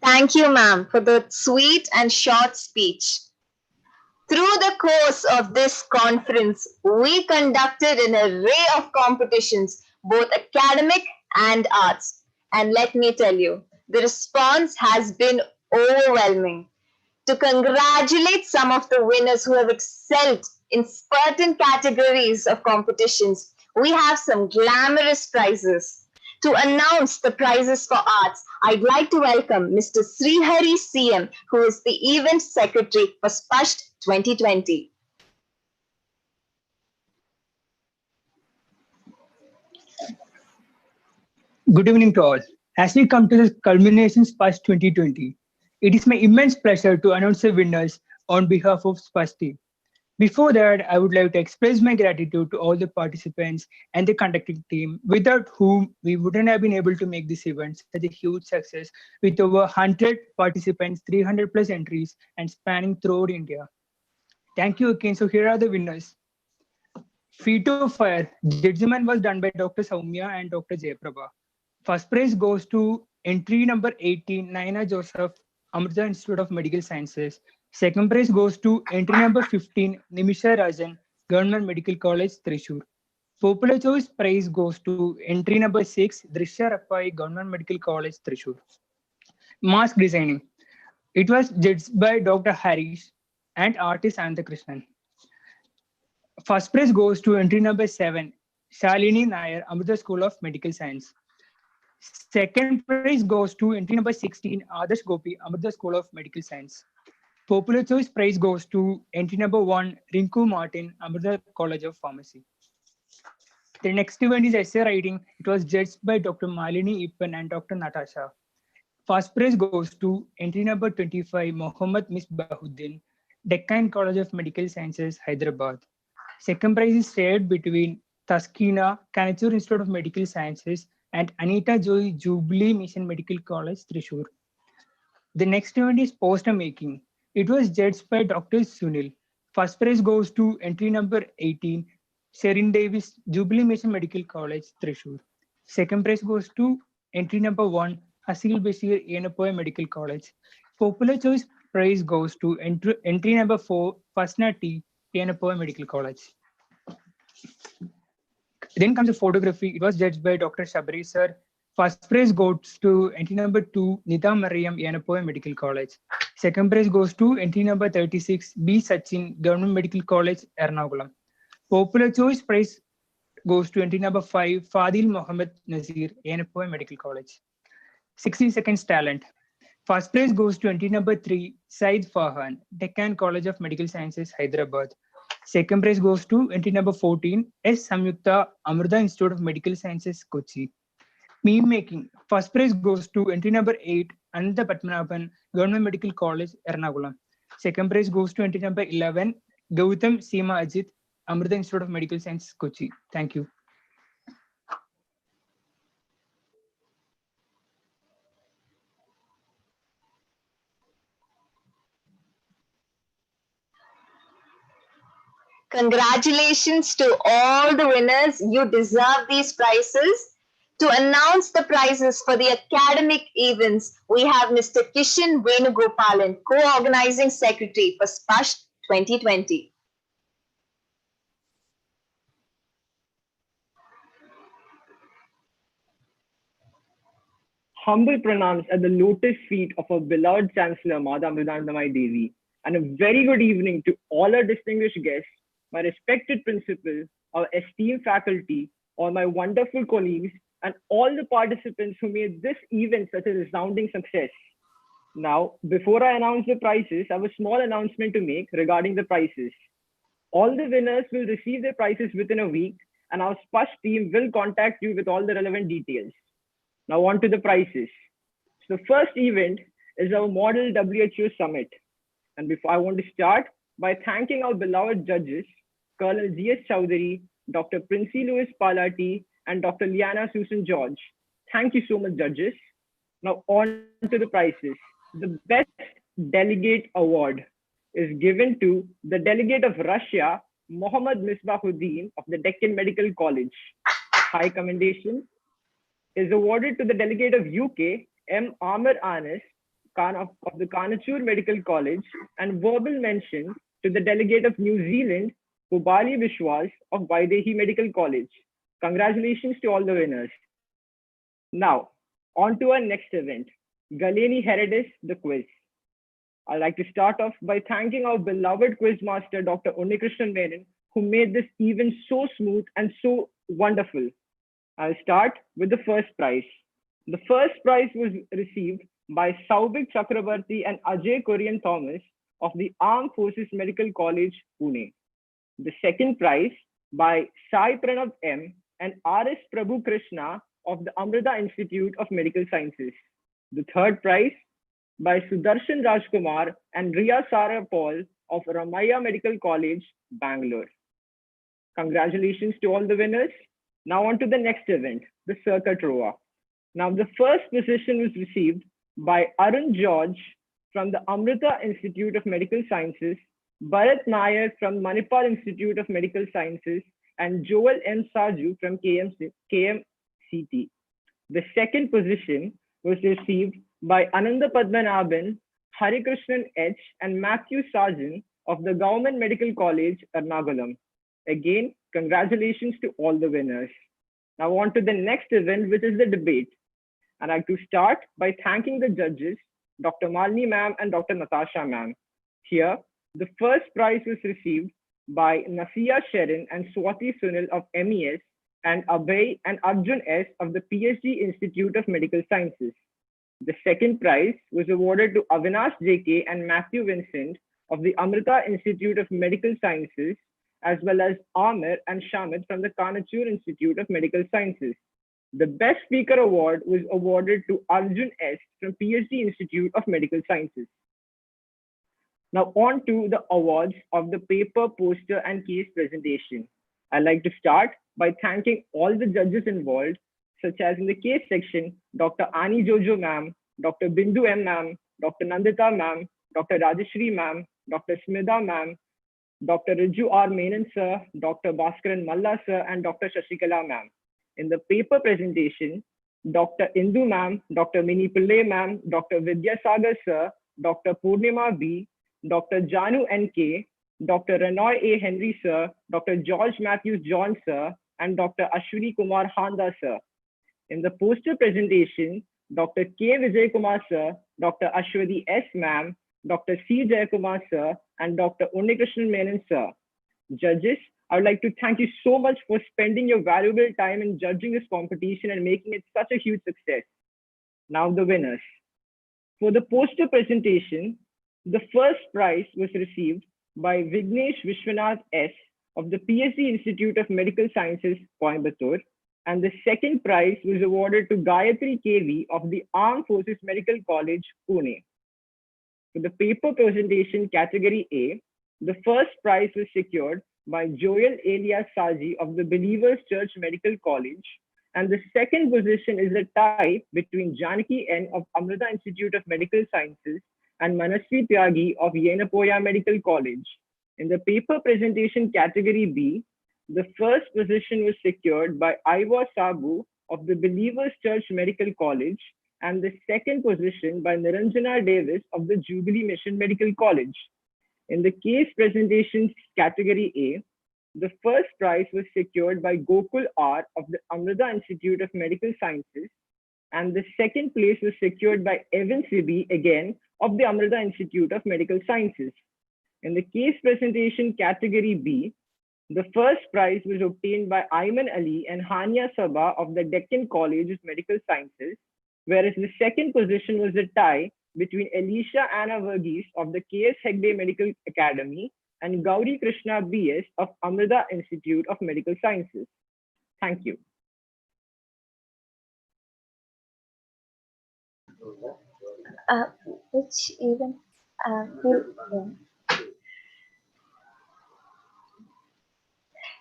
Speaker 3: Thank you, ma'am, for the sweet and short speech. Through the course of this conference, we conducted an array of competitions, both academic and arts. And let me tell you, the response has been overwhelming. To congratulate some of the winners who have excelled in certain categories of competitions, we have some glamorous prizes. To announce the prizes for arts, I'd like to welcome Mr. Srihari CM, who is the event secretary for Sparsh 2020.
Speaker 20: Good evening to all. As we come to the culmination SPUSH 2020, it is my immense pleasure to announce the winners on behalf of SPUSH team. Before that, I would like to express my gratitude to all the participants and the conducting team, without whom we wouldn't have been able to make this event such a huge success with over 100 participants, 300 plus entries, and spanning throughout India. Thank you again. So here are the winners. Feet of Fire, judgment was done by Dr. Soumya and Dr. Jayaprabha. First prize goes to entry number 18, Naina Joseph, Amrita Institute of Medical Sciences. Second prize goes to entry number 15, Nimisha Rajan, Government Medical College, Thrissur. Popular Choice prize goes to entry number 6, Drishya Rappai, Government Medical College, Thrissur. Mask designing. It was judged by Dr. Harish and artist Anand Krishnan. First prize goes to entry number 7, Shalini Nair, Amrita School of Medical Science. Second prize goes to entry number 16, Adarsh Gopi, Amrita School of Medical Science. Popular Choice prize goes to entry number 1, Rinku Martin, Amrita College of Pharmacy. The next event is essay writing. It was judged by Dr. Malini Ippan and Dr. Natasha. First prize goes to entry number 25, Mohammad Misbahuddin, Deccan College of Medical Sciences, Hyderabad. Second prize is shared between Taskina, Kanachur Institute of Medical Sciences, and Anita Joy, Jubilee Mission Medical College, Thrissur. The next event is poster making. It was judged by Dr. Sunil. First prize goes to entry number 18, Sherin Davis, Jubilee Mission Medical College, Thrissur. Second prize goes to entry number 1, Hasil Bashir, Yenapoya Medical College. Popular Choice prize goes to entry number 4, Fasna T, Yenapoya Medical College. Then comes the photography. It was judged by Dr. Shabri sir. First prize goes to entry number 2, Nida Mariam, Yenapoya Medical College. Second prize goes to entry number 36, B. Sachin, Government Medical College, Ernakulam. Popular Choice prize goes to entry number 5, Fadil Mohammed Nazir, Yenapoya Medical College. 60 seconds talent. First prize goes to entry number 3, Said Farhan, Deccan College of Medical Sciences, Hyderabad. Second prize goes to entry number 14, S. Samyukta, Amrita Institute of Medical Sciences, Kochi. Meme making. First prize goes to entry number 8, Ananda Patmanabhan, Government Medical College, Ernakulam. Second prize goes to entry number 11, Gautam Seema Ajit, Amrita Institute of Medical Sciences, Kochi. Thank you.
Speaker 3: Congratulations to all the winners. You deserve these prizes. To announce the prizes for the academic events, we have Mr. Kishan Venugopalan, Co-Organizing Secretary for SPUSH 2020.
Speaker 21: Humble pranams at the lotus feet of our beloved Chancellor, Mada Mridandamai Devi, and a very good evening to all our distinguished guests, my respected principal, our esteemed faculty, all my wonderful colleagues, and all the participants who made this event such a resounding success. Now, before I announce the prizes, I have a small announcement to make regarding the prizes. All the winners will receive their prizes within a week, and our SPUSH team will contact you with all the relevant details. Now on to the prizes. So the first event is our Model WHO Summit. And before I want to start by thanking our beloved judges, Colonel G.S. Chowdhury, Dr. Princey Louis Palati, and Dr. Liana Susan George. Thank you so much, judges. Now on to the prizes. The Best Delegate Award is given to the delegate of Russia, Mohammad Misbahuddin of the Deccan Medical College. High commendation is awarded to the delegate of UK, M. Amir Anis of the Kanachur Medical College, and verbal mention to the delegate of New Zealand, Pubali Vishwas of Vaidehi Medical College. Congratulations to all the winners. Now, on to our next event, Galeni Heredis, the quiz. I'd like to start off by thanking our beloved quiz master, Dr. Unnikrishnan Menon, who made this event so smooth and so wonderful. I'll start with the first prize. The first prize was received by Saubik Chakrabarti and Ajay Korean Thomas of the Armed Forces Medical College, Pune. The second prize by Sai Pranav M and R.S. Prabhu Krishna of the Amrita Institute of Medical Sciences. The third prize by Sudarshan Rajkumar and Riya Sara Paul of Ramaiah Medical College, Bangalore. Congratulations to all the winners. Now on to the next event, the Circuit Roa. Now the first position was received by Arun George from the Amrita Institute of Medical Sciences, Bharat Nair from Manipal Institute of Medical Sciences, and Joel M. Saju from KMCT. The second position was received by Ananda Padmanabhan, Harikrishnan H. and Matthew Sarjan of the Government Medical College, Ernakulam. Again, congratulations to all the winners. Now on to the next event, which is the debate. I'd like to start by thanking the judges, Dr. Malini ma'am and Dr. Natasha ma'am. Here, the first prize was received by Nasiya Sherin and Swati Sunil of MES and Abhay and Arjun S. of the PhD Institute of Medical Sciences. The second prize was awarded to Avinash JK and Matthew Vincent of the Amrita Institute of Medical Sciences, as well as Amir and Shamit from the Kanachur Institute of Medical Sciences. The Best Speaker Award was awarded to Arjun S. from PhD Institute of Medical Sciences. Now on to the awards of the paper, poster, and case presentation. I'd like to start by thanking all the judges involved, such as in the case section, Dr. Ani Jojo ma'am, Dr. Bindu M ma'am, Dr. Nandita ma'am, Dr. Rajeshri ma'am, Dr. Smita ma'am, Dr. Riju R. Menon sir, Dr. Bhaskaran Malla sir, and Dr. Shashikala ma'am. In the paper presentation, Dr. Indu ma'am, Dr. Mini Pillai ma'am, Dr. Vidyasagar sir, Dr. Purnima B, Dr. Janu N.K., Dr. Renoy A. Henry sir, Dr. George Matthews John sir, and Dr. Ashwini Kumar Handa sir. In the poster presentation, Dr. K. Vijay Kumar sir, Dr. Ashwati S. ma'am, Dr. C. Jayakumar sir, and Dr. Unnikrishnan Menon sir. Judges, I would like to thank you so much for spending your valuable time in judging this competition and making it such a huge success. Now the winners. For the poster presentation, the first prize was received by Vignesh Vishwanath S. of the PhD Institute of Medical Sciences, Coimbatore, and the second prize was awarded to Gayatri KV of the Armed Forces Medical College, Pune. For the paper presentation category A, the first prize was secured by Joel Elias Saji of the Believers Church Medical College, and the second position is a tie between Janaki N of Amrita Institute of Medical Sciences and Manasvi Tyagi of Yenapoya Medical College. In the paper presentation category B, the first position was secured by Iva Sabu of the Believers Church Medical College, and the second position by Niranjana Davis of the Jubilee Mission Medical College. In the case presentation category A, the first prize was secured by Gokul R of the Amrita Institute of Medical Sciences, and the second place was secured by Evan Sibi, again, of the Amrita Institute of Medical Sciences. In the case presentation category B, the first prize was obtained by Ayman Ali and Hania Sabha of the Deccan College of Medical Sciences, whereas the second position was a tie between Alicia Anna Verghese of the K.S. Hegde Medical Academy and Gauri Krishna B.S. of Amrita Institute of Medical Sciences. Thank you.
Speaker 3: Which even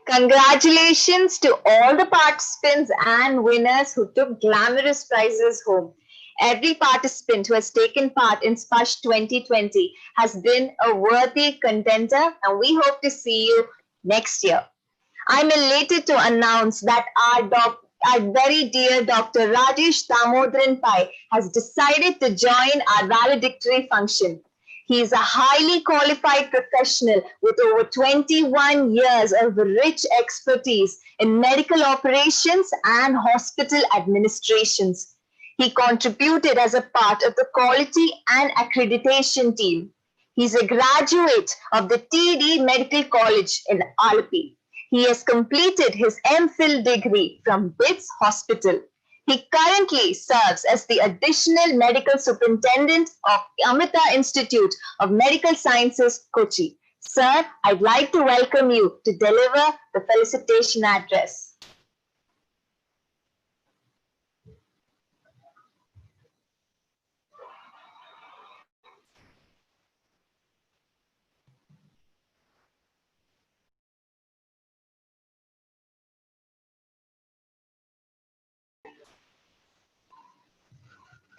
Speaker 3: Congratulations to all the participants and winners who took glamorous prizes home. Every participant who has taken part in SPASH 2020 has been a worthy contender, and we hope to see you next year. I'm elated to announce that our very dear Dr. Rajesh Damodran Pai has decided to join our valedictory function. He is a highly qualified professional with over 21 years of rich expertise in medical operations and hospital administrations. He contributed as a part of the quality and accreditation team. He's a graduate of the TD Medical College in Alapi. He has completed his MPhil degree from BITS Hospital. He currently serves as the additional medical superintendent of Amrita Institute of Medical Sciences, Kochi. Sir, I'd like to welcome you to deliver the felicitation address.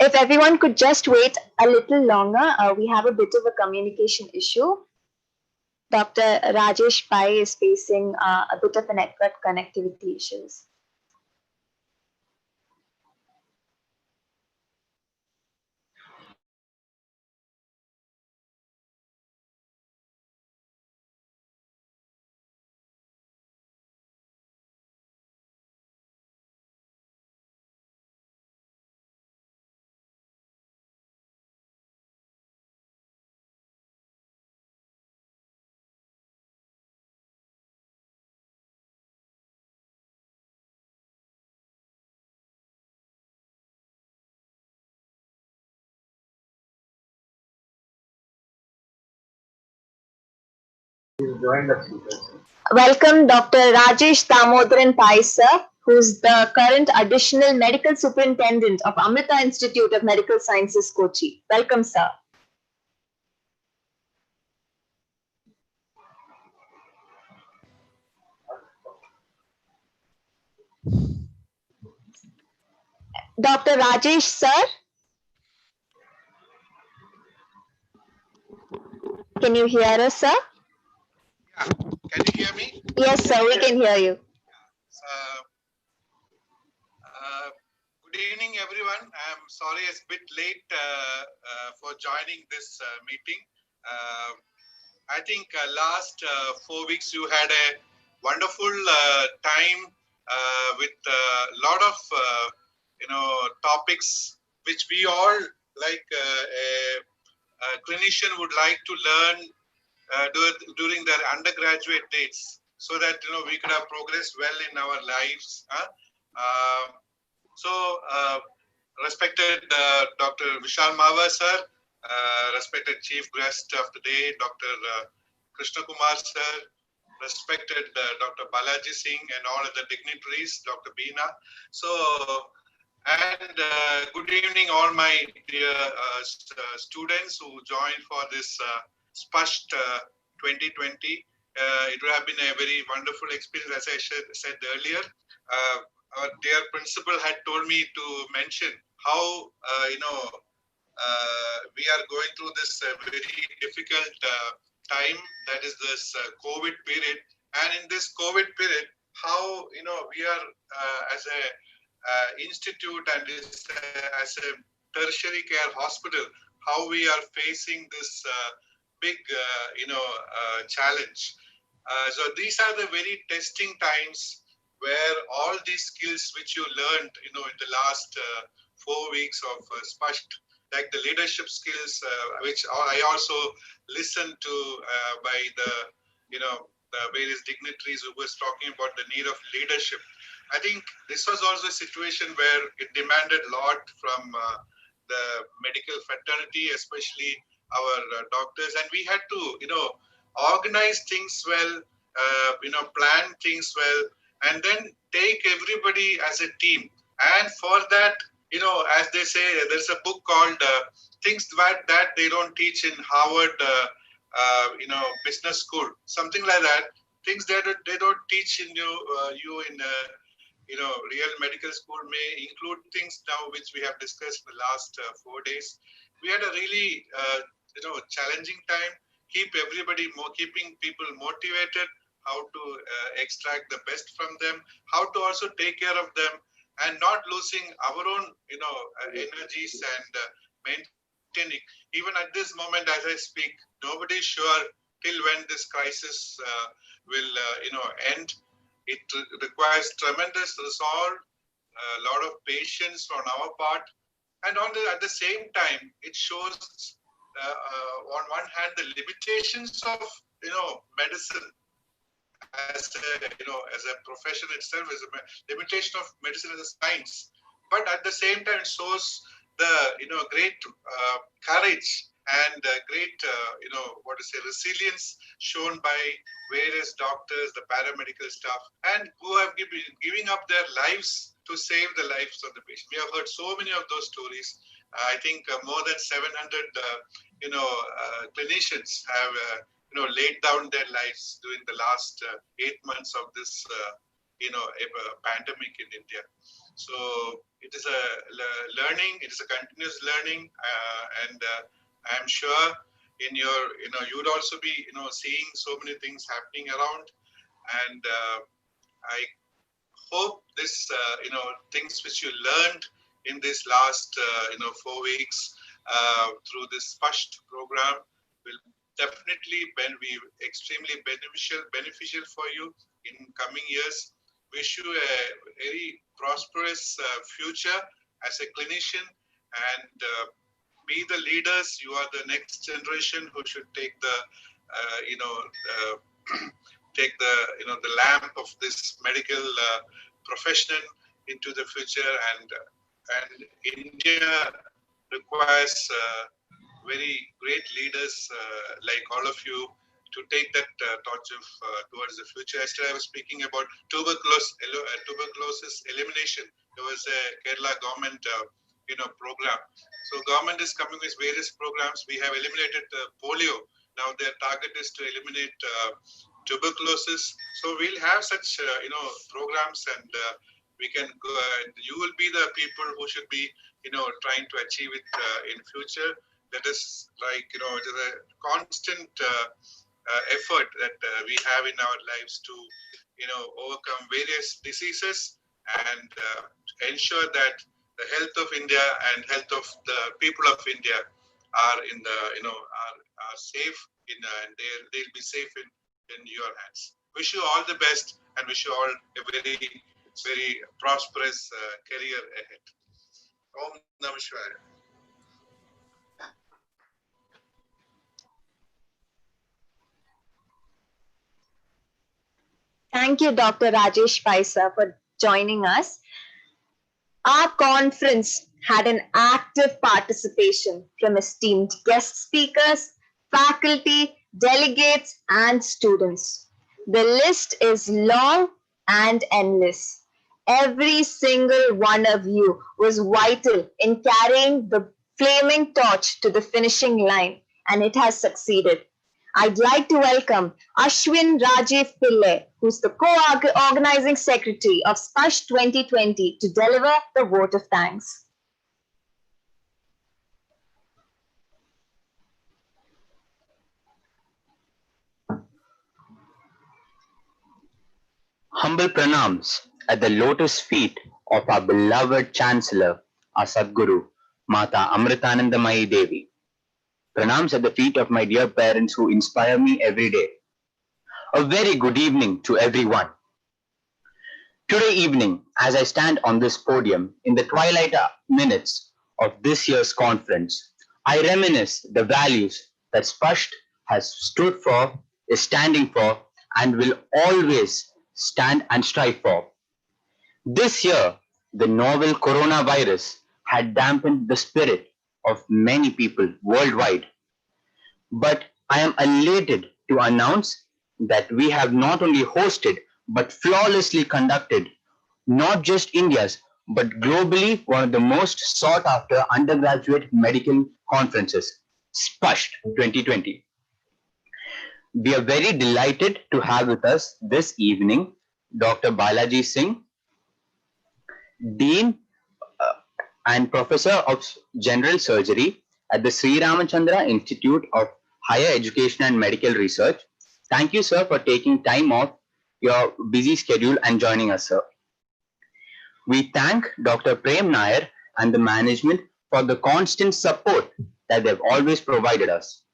Speaker 3: If everyone could just wait a little longer, we have a bit of a communication issue. Dr. Rajesh Pai is facing a bit of a network connectivity issues. Welcome Dr. Rajesh Damodaran Pai, sir, who's the current additional medical superintendent of Amrita Institute of Medical Sciences, Kochi. Welcome, sir. Dr. Rajesh, sir. Can you hear us, sir?
Speaker 4: Yeah. Can you hear me?
Speaker 3: Yes, sir, we can hear you.
Speaker 4: Good evening, everyone. I'm sorry it's a bit late for joining this meeting. I think last 4 weeks you had a wonderful time with a lot of topics which we all like a clinician would like to learn during their undergraduate days, so that we could have progressed well in our lives. Respected Dr. Vishal Marwa sir, respected Chief Guest of the day, Dr. Krishna Kumar sir, respected Dr. Balaji Singh and all other dignitaries, Dr. Beena. And good evening all my dear students who joined for this Spasht 2020. It would have been a very wonderful experience, as I said earlier. Our dear principal had told me to mention how we are going through this very difficult time, that is this COVID period. And in this COVID period, how we are as a institute and as a tertiary care hospital, how we are facing this big challenge. So these are the very testing times where all these skills which you learned in the last 4 weeks of Spasht, like the leadership skills, which I also listened to by the various dignitaries who was talking about the need of leadership. I think this was also a situation where it demanded a lot from the medical fraternity, especially our doctors, and we had to organize things well, plan things well, and then take everybody as a team. And for that, as they say, there's a book called Things that They Don't Teach in Harvard, Business School, something like that. Things that they don't teach in you in real medical school may include things now which we have discussed in the last 4 days. We had a really challenging time. Keeping people motivated, how to extract the best from them, how to also take care of them, and not losing our own energies and maintaining. Even at this moment, as I speak, nobody is sure till when this crisis will end. It requires tremendous resolve, a lot of patience on our part, and at the same time, it shows on one hand the limitations of medicine as a profession itself, as a limitation of medicine as a science, but at the same time it shows the great courage and great resilience shown by various doctors, the paramedical staff, and who have giving up their lives to save the lives of the patient. We have heard so many of those stories. I think more than 700 clinicians have laid down their lives during the last 8 months of this a pandemic in India. So it is a learning, it is a continuous learning, and I am sure in your, you'd also be, seeing so many things happening around, and I hope this, things which you learned in this last, 4 weeks through this FAST program will definitely be extremely beneficial for you in coming years. Wish you a very prosperous future as a clinician, and be the leaders. You are the next generation who should take the, take the lamp of this medical profession into the future, and India requires very great leaders like all of you to take that torch of towards the future. Yesterday I was speaking about tuberculosis elimination. There was a Kerala government program. So government is coming with various programs. We have eliminated polio. Now their target is to eliminate tuberculosis. So we'll have such programs, and we can go. You will be the people who should be trying to achieve it in future. Let us, it is a constant effort that we have in our lives to overcome various diseases and ensure that the health of India and health of the people of India are in the are safe and they'll be safe in your hands. Wish you all the best, and wish you all a very, very prosperous career ahead. Om Namah Shivaya.
Speaker 3: Thank you, Dr. Rajesh Paisa, for joining us. Our conference had an active participation from esteemed guest speakers, faculty, delegates, and students. The list is long and endless. Every single one of you was vital in carrying the flaming torch to the finishing line, and it has succeeded. I'd like to welcome Ashwin Rajiv Pillai, who's the co-organizing secretary of SPASH 2020, to deliver the vote of thanks.
Speaker 2: Humble pranams at the lotus feet of our beloved Chancellor, our Sadguru, Mata Amritanandamayi Devi. Pranams at the feet of my dear parents who inspire me every day. A very good evening to everyone. Today evening, as I stand on this podium in the twilight minutes of this year's conference, I reminisce the values that SPASH has stood for, is standing for, and will always stand and strive for. This year, the novel coronavirus had dampened the spirit of many people worldwide. But I am elated to announce that we have not only hosted but flawlessly conducted not just India's but globally one of the most sought after undergraduate medical conferences, SPASH 2020. We are very delighted to have with us this evening Dr. Balaji Singh, Dean and Professor of General Surgery at the Sri Ramachandra Institute of Higher Education and Medical Research. Thank you, sir, for taking time off your busy schedule and joining us, sir. We thank Dr. Prem Nair and the management for the constant support that they've always provided us.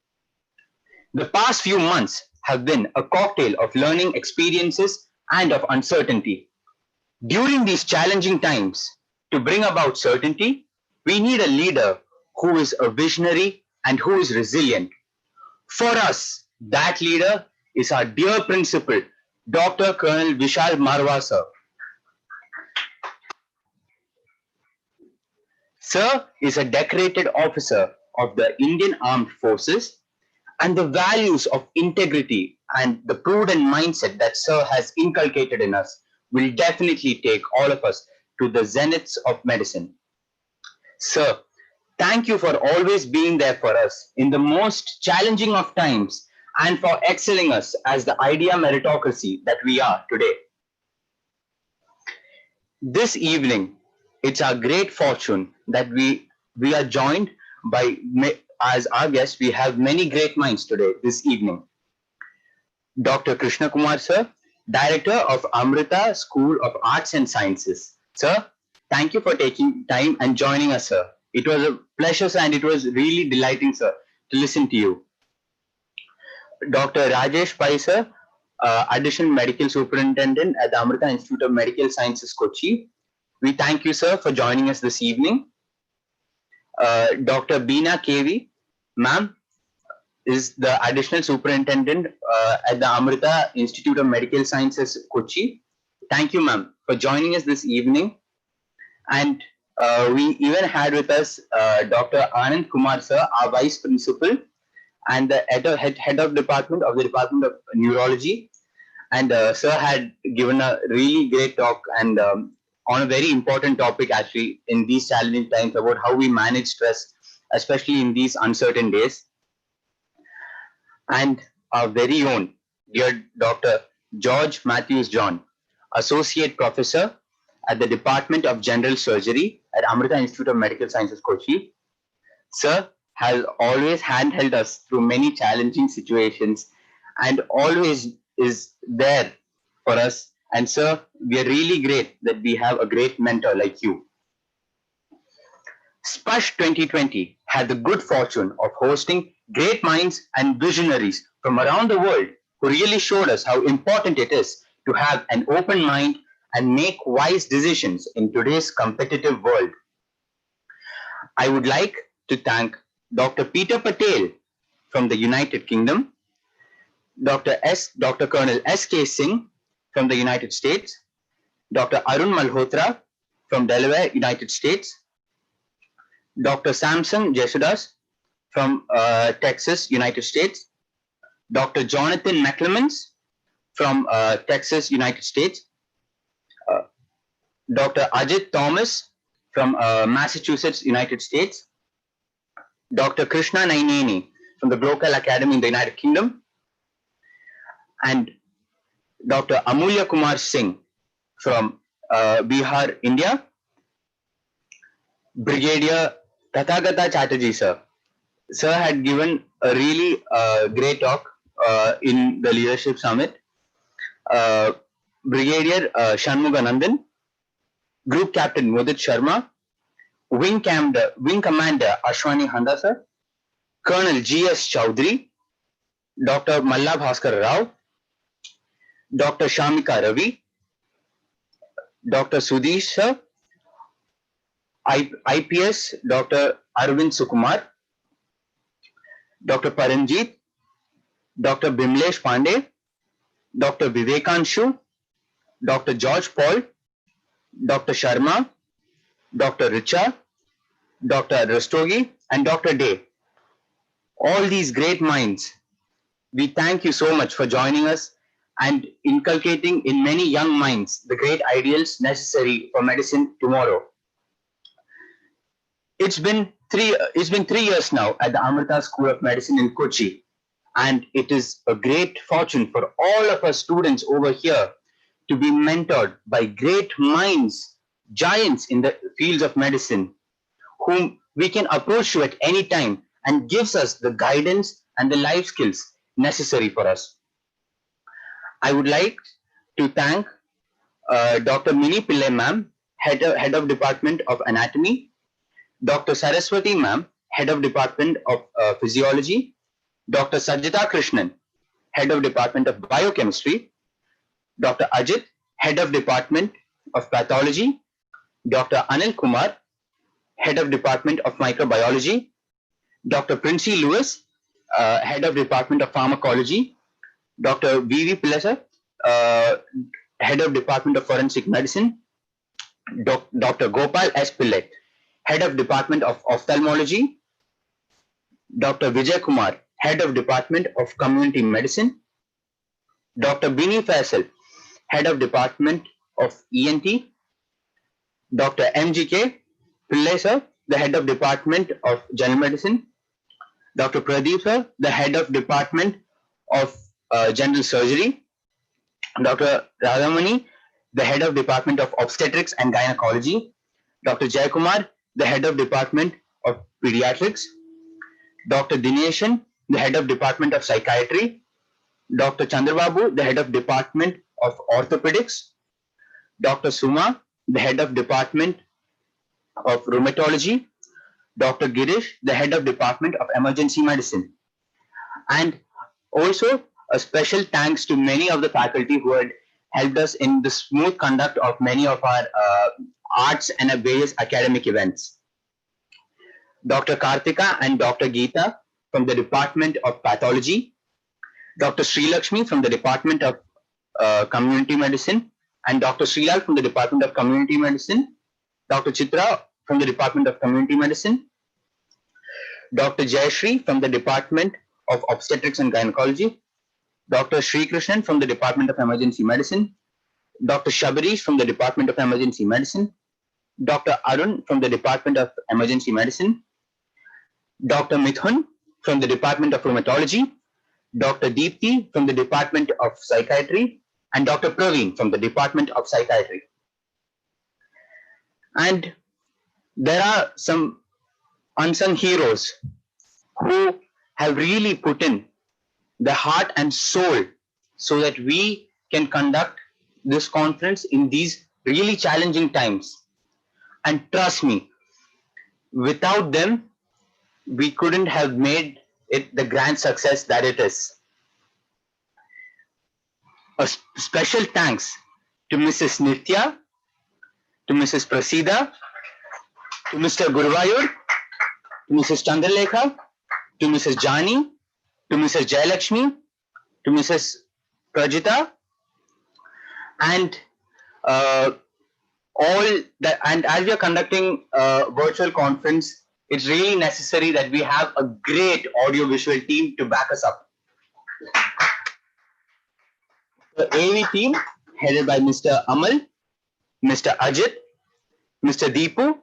Speaker 2: The past few months have been a cocktail of learning experiences and of uncertainty. During these challenging times, to bring about certainty, we need a leader who is a visionary and who is resilient. For us, that leader is our dear principal, Dr. Colonel Vishal Marwa, sir. Sir is a decorated officer of the Indian Armed Forces, and the values of integrity and the prudent mindset that sir has inculcated in us will definitely take all of us to the zeniths of medicine. Sir, thank you for always being there for us in the most challenging of times and for excelling us as the idea meritocracy that we are today. This evening, it's our great fortune that we are joined by, as our guests, we have many great minds today, this evening. Dr. Krishna Kumar, sir, Director of Amrita School of Arts and Sciences. Sir, thank you for taking time and joining us, sir. It was a pleasure, sir, and it was really delighting, sir, to listen to you. Dr. Rajesh Pai, sir, Additional Medical Superintendent at the Amrita Institute of Medical Sciences, Kochi. We thank you, sir, for joining us this evening. Dr. Beena KV, ma'am, is the Additional Superintendent at the Amrita Institute of Medical Sciences, Kochi. Thank you, ma'am, for joining us this evening. And we even had with us Dr. Anand Kumar, sir, our Vice Principal and the head of Department of the Department of Neurology. And sir had given a really great talk and on a very important topic actually in these challenging times about how we manage stress, especially in these uncertain days. And our very own dear Dr. George Matthews John, Associate Professor at the Department of General Surgery at Amrita Institute of Medical Sciences, Kochi. Sir has always handheld us through many challenging situations and always is there for us. And sir, we are really great that we have a great mentor like you. SPUSH 2020 had the good fortune of hosting great minds and visionaries from around the world who really showed us how important it is to have an open mind and make wise decisions in today's competitive world. I would like to thank Dr. Peter Patel from the United Kingdom, Dr. Colonel S.K. Singh from the United States, Dr. Arun Malhotra from Delaware, United States, Dr. Samson Jesudas from Texas, United States, Dr. Jonathan McClemens from Texas, United States, Dr. Ajit Thomas from Massachusetts, United States, Dr. Krishna Naineni from the Global Academy in the United Kingdom, and Dr. Amulya Kumar Singh from Bihar, India, Brigadier Tathagata Chatterjee, sir. Sir had given a really great talk in the Leadership Summit. Brigadier Shanmuganandan, Group Captain Mudit Sharma, Wing Commander Ashwani Handa, sir, Colonel G.S. Chowdhury, Dr. Malla Bhaskar Rao, Dr. Shamika Ravi, Dr. Sudesh, sir, IPS Dr. Arvind Sukumar, Dr. Paranjit, Dr. Bimlesh Pandey, Dr. Vivekanshu, Dr. George Paul, Dr. Sharma, Dr. Richa, Dr. Rastogi, and Dr. Day. All these great minds, we thank you so much for joining us and inculcating in many young minds the great ideals necessary for medicine tomorrow. It's been 3 years now at the Amrita School of Medicine in Kochi, and it is a great fortune for all of us students over here to be mentored by great minds, giants in the fields of medicine, whom we can approach to at any time and gives us the guidance and the life skills necessary for us. I would like to thank Dr. Mini Pillai ma'am, head of Department of Anatomy, Dr. Saraswati ma'am, head of Department of Physiology, Dr. Sajita Krishnan, head of Department of Biochemistry, Dr. Ajit, head of Department of Pathology, Dr. Anand Kumar, head of Department of Microbiology, Dr. Princey Lewis, head of Department of Pharmacology, Dr. V.V. Pillai, head of Department of Forensic Medicine, Dr. Gopal S. Pillai, head of Department of Ophthalmology, Dr. Vijay Kumar, head of Department of Community Medicine, Dr. Bini Faisal, head of Department of ENT, Dr. M.G.K. Pillai, sir, the head of Department of General Medicine, Dr. Pradeep, sir, the head of Department of General Surgery, Dr. Radhamani, the head of Department of Obstetrics and Gynecology, Dr. Jayakumar, the head of Department of Pediatrics, Dr. Dineshan, the head of Department of Psychiatry, Dr. Chandrababu, the head of Department of Orthopedics, Dr. Suma, the head of Department of Rheumatology, Dr. Girish, the head of Department of Emergency Medicine. And also a special thanks to many of the faculty who had helped us in the smooth conduct of many of our arts and various academic events. Dr. Karthika and Dr. Geeta from the Department of Pathology, Dr. Sri Lakshmi from the Department of Community Medicine, and Dr. Srilal from the Department of Community Medicine, Dr. Chitra from the Department of Community Medicine, Dr. Jayashri from the Department of Obstetrics and Gynecology, Dr. Sri Krishnan from the Department of Emergency Medicine, Dr. Shabarish from the Department of Emergency Medicine, Dr. Arun from the Department of Emergency Medicine, Dr. Mithun from the Department of Rheumatology, Dr. Deepthi from the Department of Psychiatry, and Dr. Praveen from the Department of Psychiatry. And there are some unsung heroes who have really put in the heart and soul so that we can conduct this conference in these really challenging times. And trust me, without them, we couldn't have made it the grand success that it is. A special thanks to Mrs. Nitya, to Mrs. Prasida, to Mr. Guruvayur, to Mrs. Chandralekha, to Mrs. Jani, to Mrs. Jayalakshmi, to Mrs. Prajita, and all that. And as we are conducting a virtual conference, it's really necessary that we have a great audio-visual team to back us up. The AV team headed by Mr. Amal, Mr. Ajit, Mr. Deepu,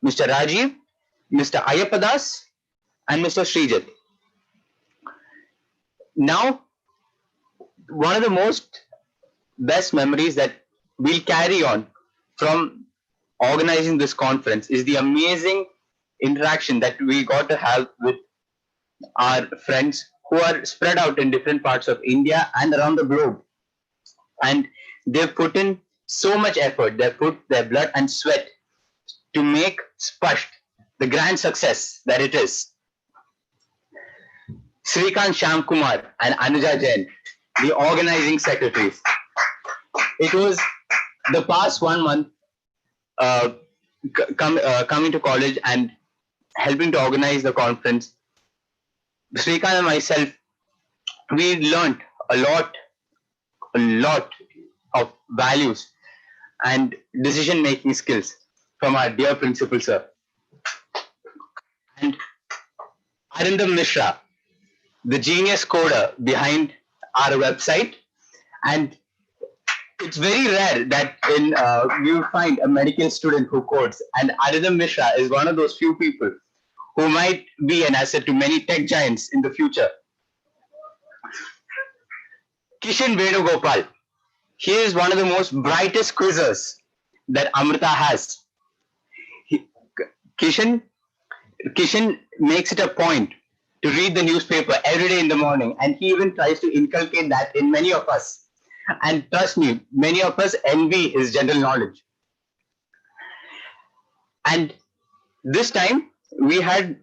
Speaker 2: Mr. Rajiv, Mr. Ayapadas, and Mr. Srijit. Now, one of the most best memories that we'll carry on from organizing this conference is the amazing interaction that we got to have with our friends who are spread out in different parts of India and around the globe. And they've put in so much effort, they've put their blood and sweat to make Spasht the grand success that it is. Srikant Shamkumar and Anuja Jain, the organizing secretaries. It was the past 1 month coming to college and helping to organize the conference. Srikant and myself, we learned a lot of values and decision-making skills from our dear principal, sir. And Arindam Mishra, the genius coder behind our website. And it's very rare that you find a medical student who codes. And Arindam Mishra is one of those few people who might be an asset to many tech giants in the future. Kishan Venugopal, he is one of the most brightest quizzers that Amrita has. Kishan makes it a point to read the newspaper every day in the morning, and he even tries to inculcate that in many of us. And trust me, many of us envy his general knowledge. And this time we had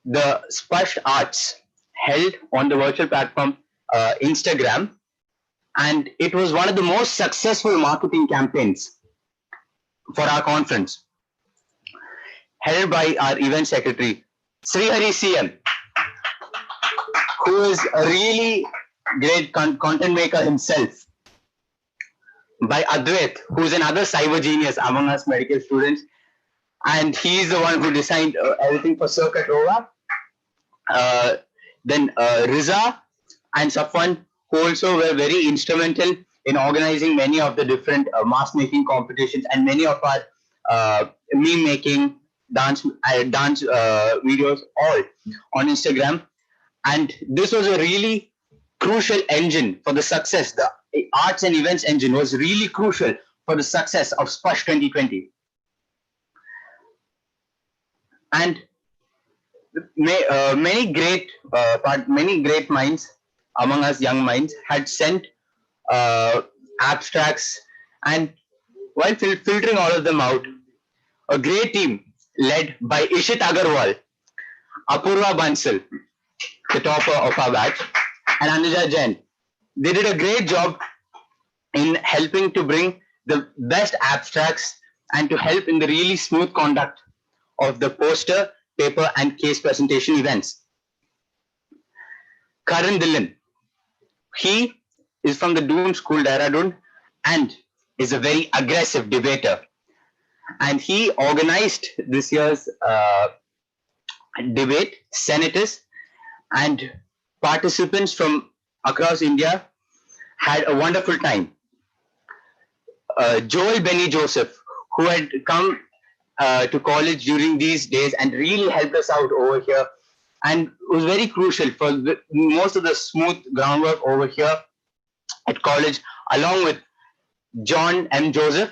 Speaker 2: the Spasht Arts held on the virtual platform Instagram, and it was one of the most successful marketing campaigns for our conference, headed by our event secretary, Srihari CM, who is a really great content maker himself, by Advait, who is another cyber genius among us medical students, and he is the one who designed everything for Circuit Rova. Then Riza and Safwan, who also were very instrumental in organizing many of the different mask making competitions and many of our meme making, dance videos, all on Instagram. And this was a really crucial engine for the success, the arts and events engine was really crucial for the success of SPUSH 2020. And many great minds among us young minds had sent abstracts, and while filtering all of them out, a great team led by Ishit Agarwal, Apurva Bansal, the topper of our batch, and Anuja Jain, they did a great job in helping to bring the best abstracts and to help in the really smooth conduct of the poster, paper, and case presentation events. Karan Dhillon, he is from the Doon School, Dehradun, and is a very aggressive debater. And he organized this year's debate. Senators and participants from across India had a wonderful time. Joel Benny Joseph, who had come to college during these days and really helped us out over here, and was very crucial for most of the smooth groundwork over here at college, along with John M. Joseph,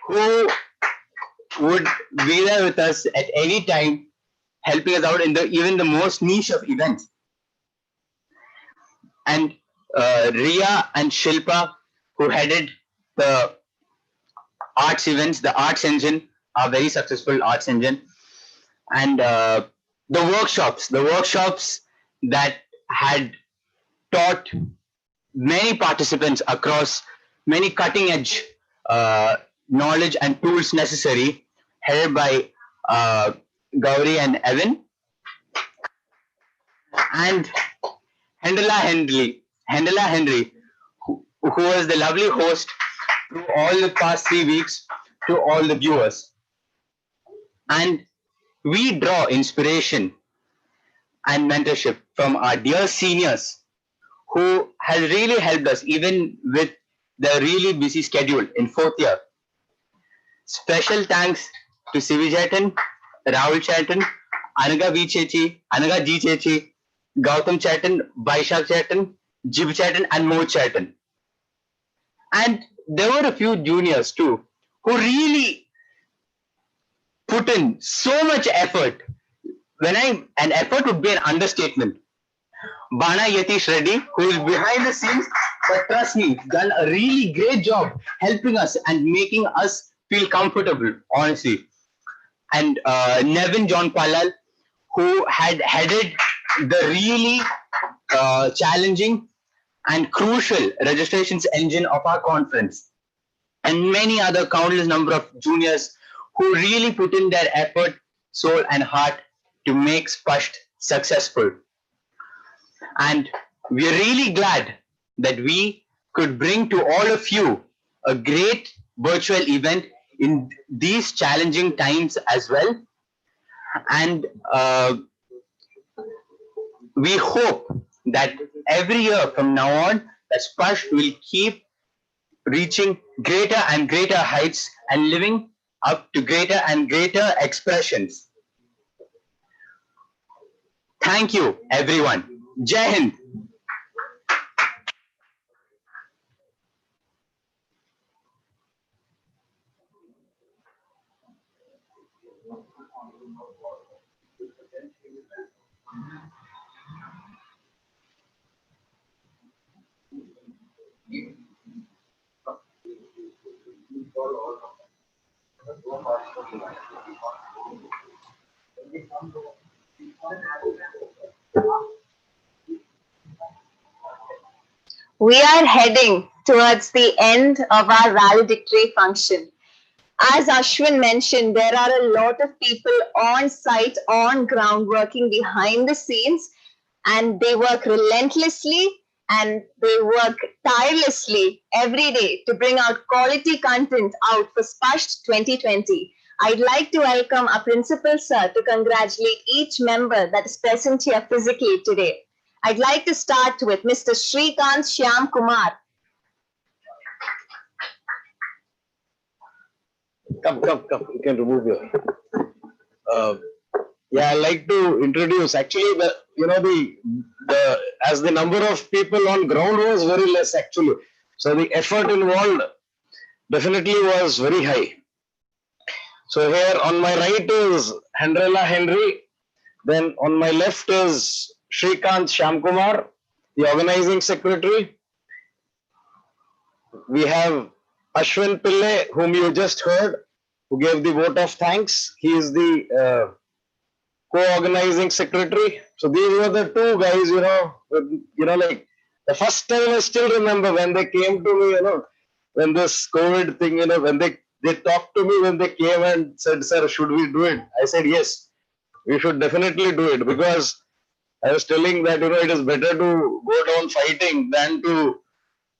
Speaker 2: who would be there with us at any time, helping us out in even the most niche of events. And Ria and Shilpa, who headed the arts events, the arts engine, a very successful arts engine, and the workshops that had taught many participants across many cutting edge knowledge and tools necessary, headed by Gauri and Evan, and Hendela Henry, who was the lovely host through all the past 3 weeks to all the viewers. And we draw inspiration and mentorship from our dear seniors who has really helped us even with the really busy schedule in 4th year. Special thanks to Sivi Chetan, Rahul Chetan, Anaga V Chechi, Anaga G Chechi, Gautam Chetan, Vaishak Chetan, Jib Chetan, and Mo Chetan. And there were a few juniors too who really put in so much effort. An effort would be an understatement. Bana Yatish Reddy, who is behind the scenes, but trust me, done a really great job helping us and making us feel comfortable, honestly. And Nevin John Palal, who had headed the really challenging and crucial registrations engine of our conference, and many other countless number of juniors who really put in their effort, soul, and heart to make SPUSH successful. And we're really glad that we could bring to all of you a great virtual event in these challenging times as well. And we hope that every year from now on, that SPUSH will keep reaching greater and greater heights and living up to greater and greater expressions. Thank you, everyone. Jai Hind.
Speaker 3: We are heading towards the end of our valedictory function. As Ashwin mentioned, there are a lot of people on site, on ground, working behind the scenes, and they work relentlessly and they work tirelessly every day to bring out quality content out for SPUSH 2020. I'd like to welcome our principal, sir, to congratulate each member that is present here physically today. I'd like to start with Mr. Shrikant Shyam Kumar.
Speaker 5: Come. You can remove your. Yeah, I'd like to introduce. Actually, the as the number of people on ground was very less actually. So the effort involved definitely was very high. So here on my right is Hendrella Henry. Then on my left is Shrikant Shamkumar, the organizing secretary. We have Ashwin Pillai, whom you just heard, who gave the vote of thanks. He is the co-organizing secretary. So these were the two guys, like the first time I still remember when they came to me, when this COVID thing, when they talked to me when they came and said, sir, should we do it? I said, yes, we should definitely do it, because I was telling that, it is better to go down fighting than to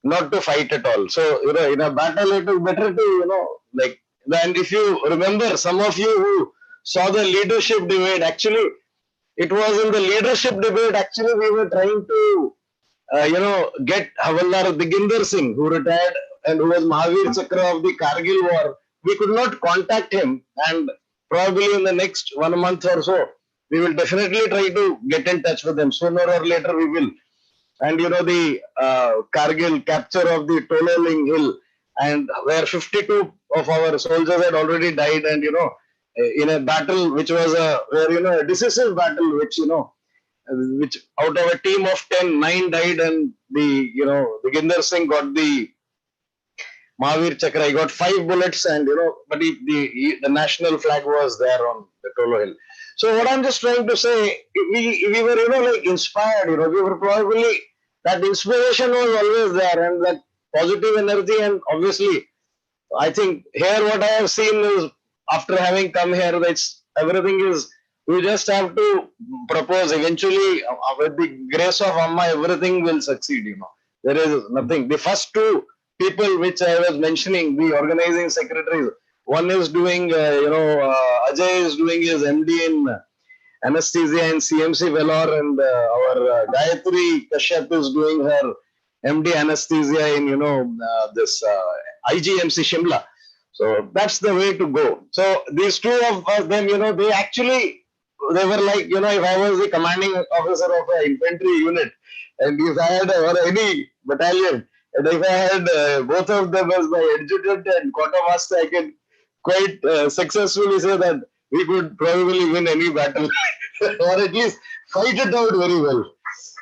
Speaker 5: not to fight at all. So, in a battle, it is better to, and if you remember, some of you who saw the leadership debate, actually, it was in the leadership debate, actually, we were trying to, get Havaldar Diginder Singh, who retired and who was Mahavir Chakra of the Kargil War. We could not contact him, and probably in the next 1 month or so, we will definitely try to get in touch with him. Sooner or later, we will. And the Kargil capture of the Tololing Hill, and where 52 of our soldiers had already died, and in a battle which was a decisive battle, which out of a team of 10, 9 died, and the Diginder Singh got the Mahavir Chakra. He got 5 bullets, and but the national flag was there on the Tolo Hill. So what I'm just trying to say, we were inspired. We were probably, that inspiration was always there, and that positive energy. And obviously, I think here what I have seen is, after having come here, that's everything is, you just have to propose. Eventually, with the grace of Amma, everything will succeed. There is nothing. The first 2 people which I was mentioning, the organizing secretaries, one is doing, Ajay is doing his MD in anesthesia and CMC Vellore, and our Gayatri Kashyap is doing her MD anesthesia in, this IGMC Shimla. So that's the way to go. So these 2 of them, they actually, they were like, if I was the commanding officer of an infantry unit, and if I had, or any battalion, and if I had both of them as my adjutant and quartermaster, I can quite successfully say that we could probably win any battle, or at least fight it out very well.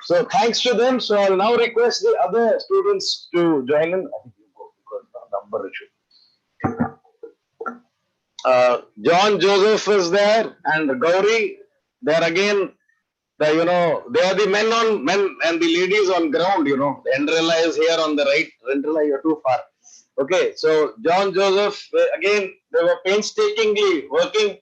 Speaker 5: So thanks to them. So I'll now request the other students to join in. I think you go because the number issue. John Joseph is there, and Gauri. There again, they are the men and the ladies on ground. Andrella is here on the right. Andrella, you're too far. Okay, so John Joseph, again, they were painstakingly working.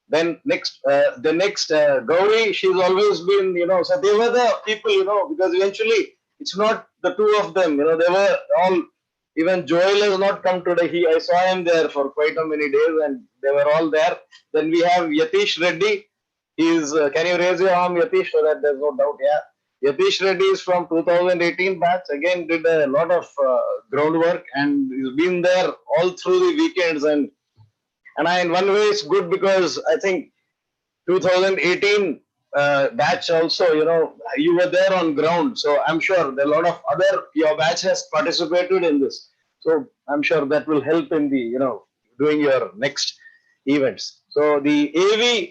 Speaker 5: Then the next Gauri, she's always been, so they were the people, because eventually it's not the 2 of them, they were all, even Joel has not come today. I saw him there for quite a many days, and they were all there. Then we have Yatish Reddy. He's, can you raise your arm, Yatish, so that there's no doubt? Yeah. Yatish Reddy is from 2018 batch. Again, did a lot of groundwork, and he's been there all through the weekends. And in one way, it's good, because I think 2018 batch also, you were there on ground. So I'm sure there are a lot of your batch has participated in this. So I'm sure that will help in the, doing your next events. So the AV,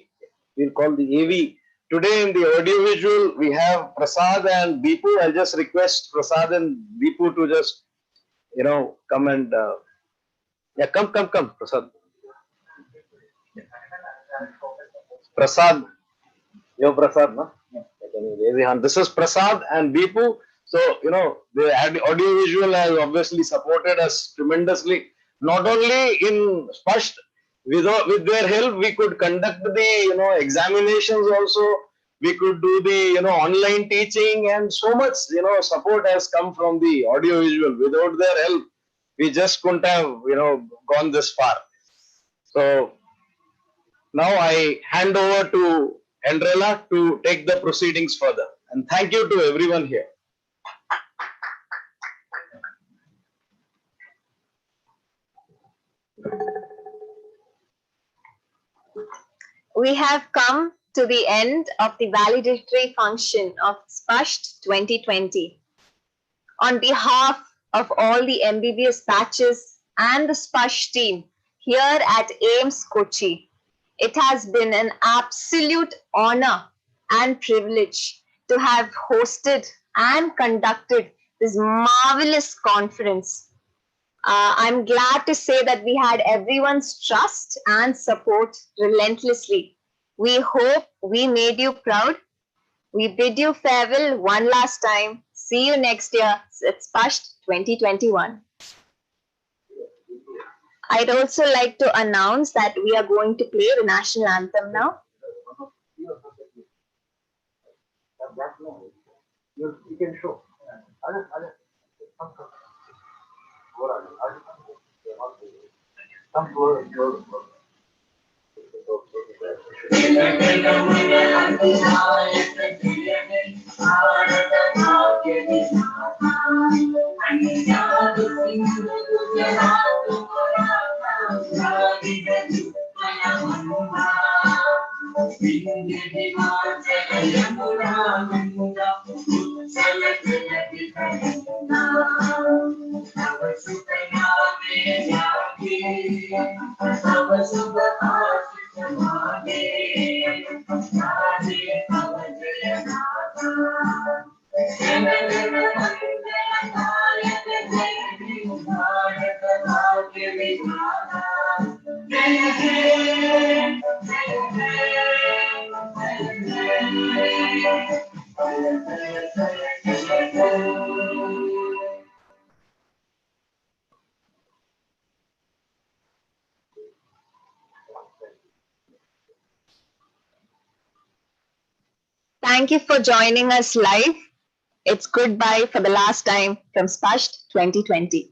Speaker 5: we'll call the AV. Today in the audiovisual, we have Prasad and Deepu. I'll just request Prasad and Deepu to just, come and, come, Prasad. Prasad, you're Prasad, no? This is Prasad and Deepu. So, the audiovisual has obviously supported us tremendously. Not only in Spasht, with their help, we could conduct the, examinations also. We could do the, online teaching, and so much, support has come from the audiovisual. Without their help, we just couldn't have, gone this far. So, now I hand over to Andrella to take the proceedings further. And thank you to everyone here.
Speaker 3: We have come to the end of the valedictory function of Spasht 2020. On behalf of all the MBBS batches and the Spasht team here at AIMS Kochi, it has been an absolute honor and privilege to have hosted and conducted this marvelous conference. I'm glad to say that we had everyone's trust and support relentlessly. We hope we made you proud. We bid you farewell one last time. See you next year at Spasht 2021. I'd also like to announce that we are going to play the National Anthem now.
Speaker 6: You can show.
Speaker 3: Thank you for joining us live. It's goodbye for the last time from Spasht 2020.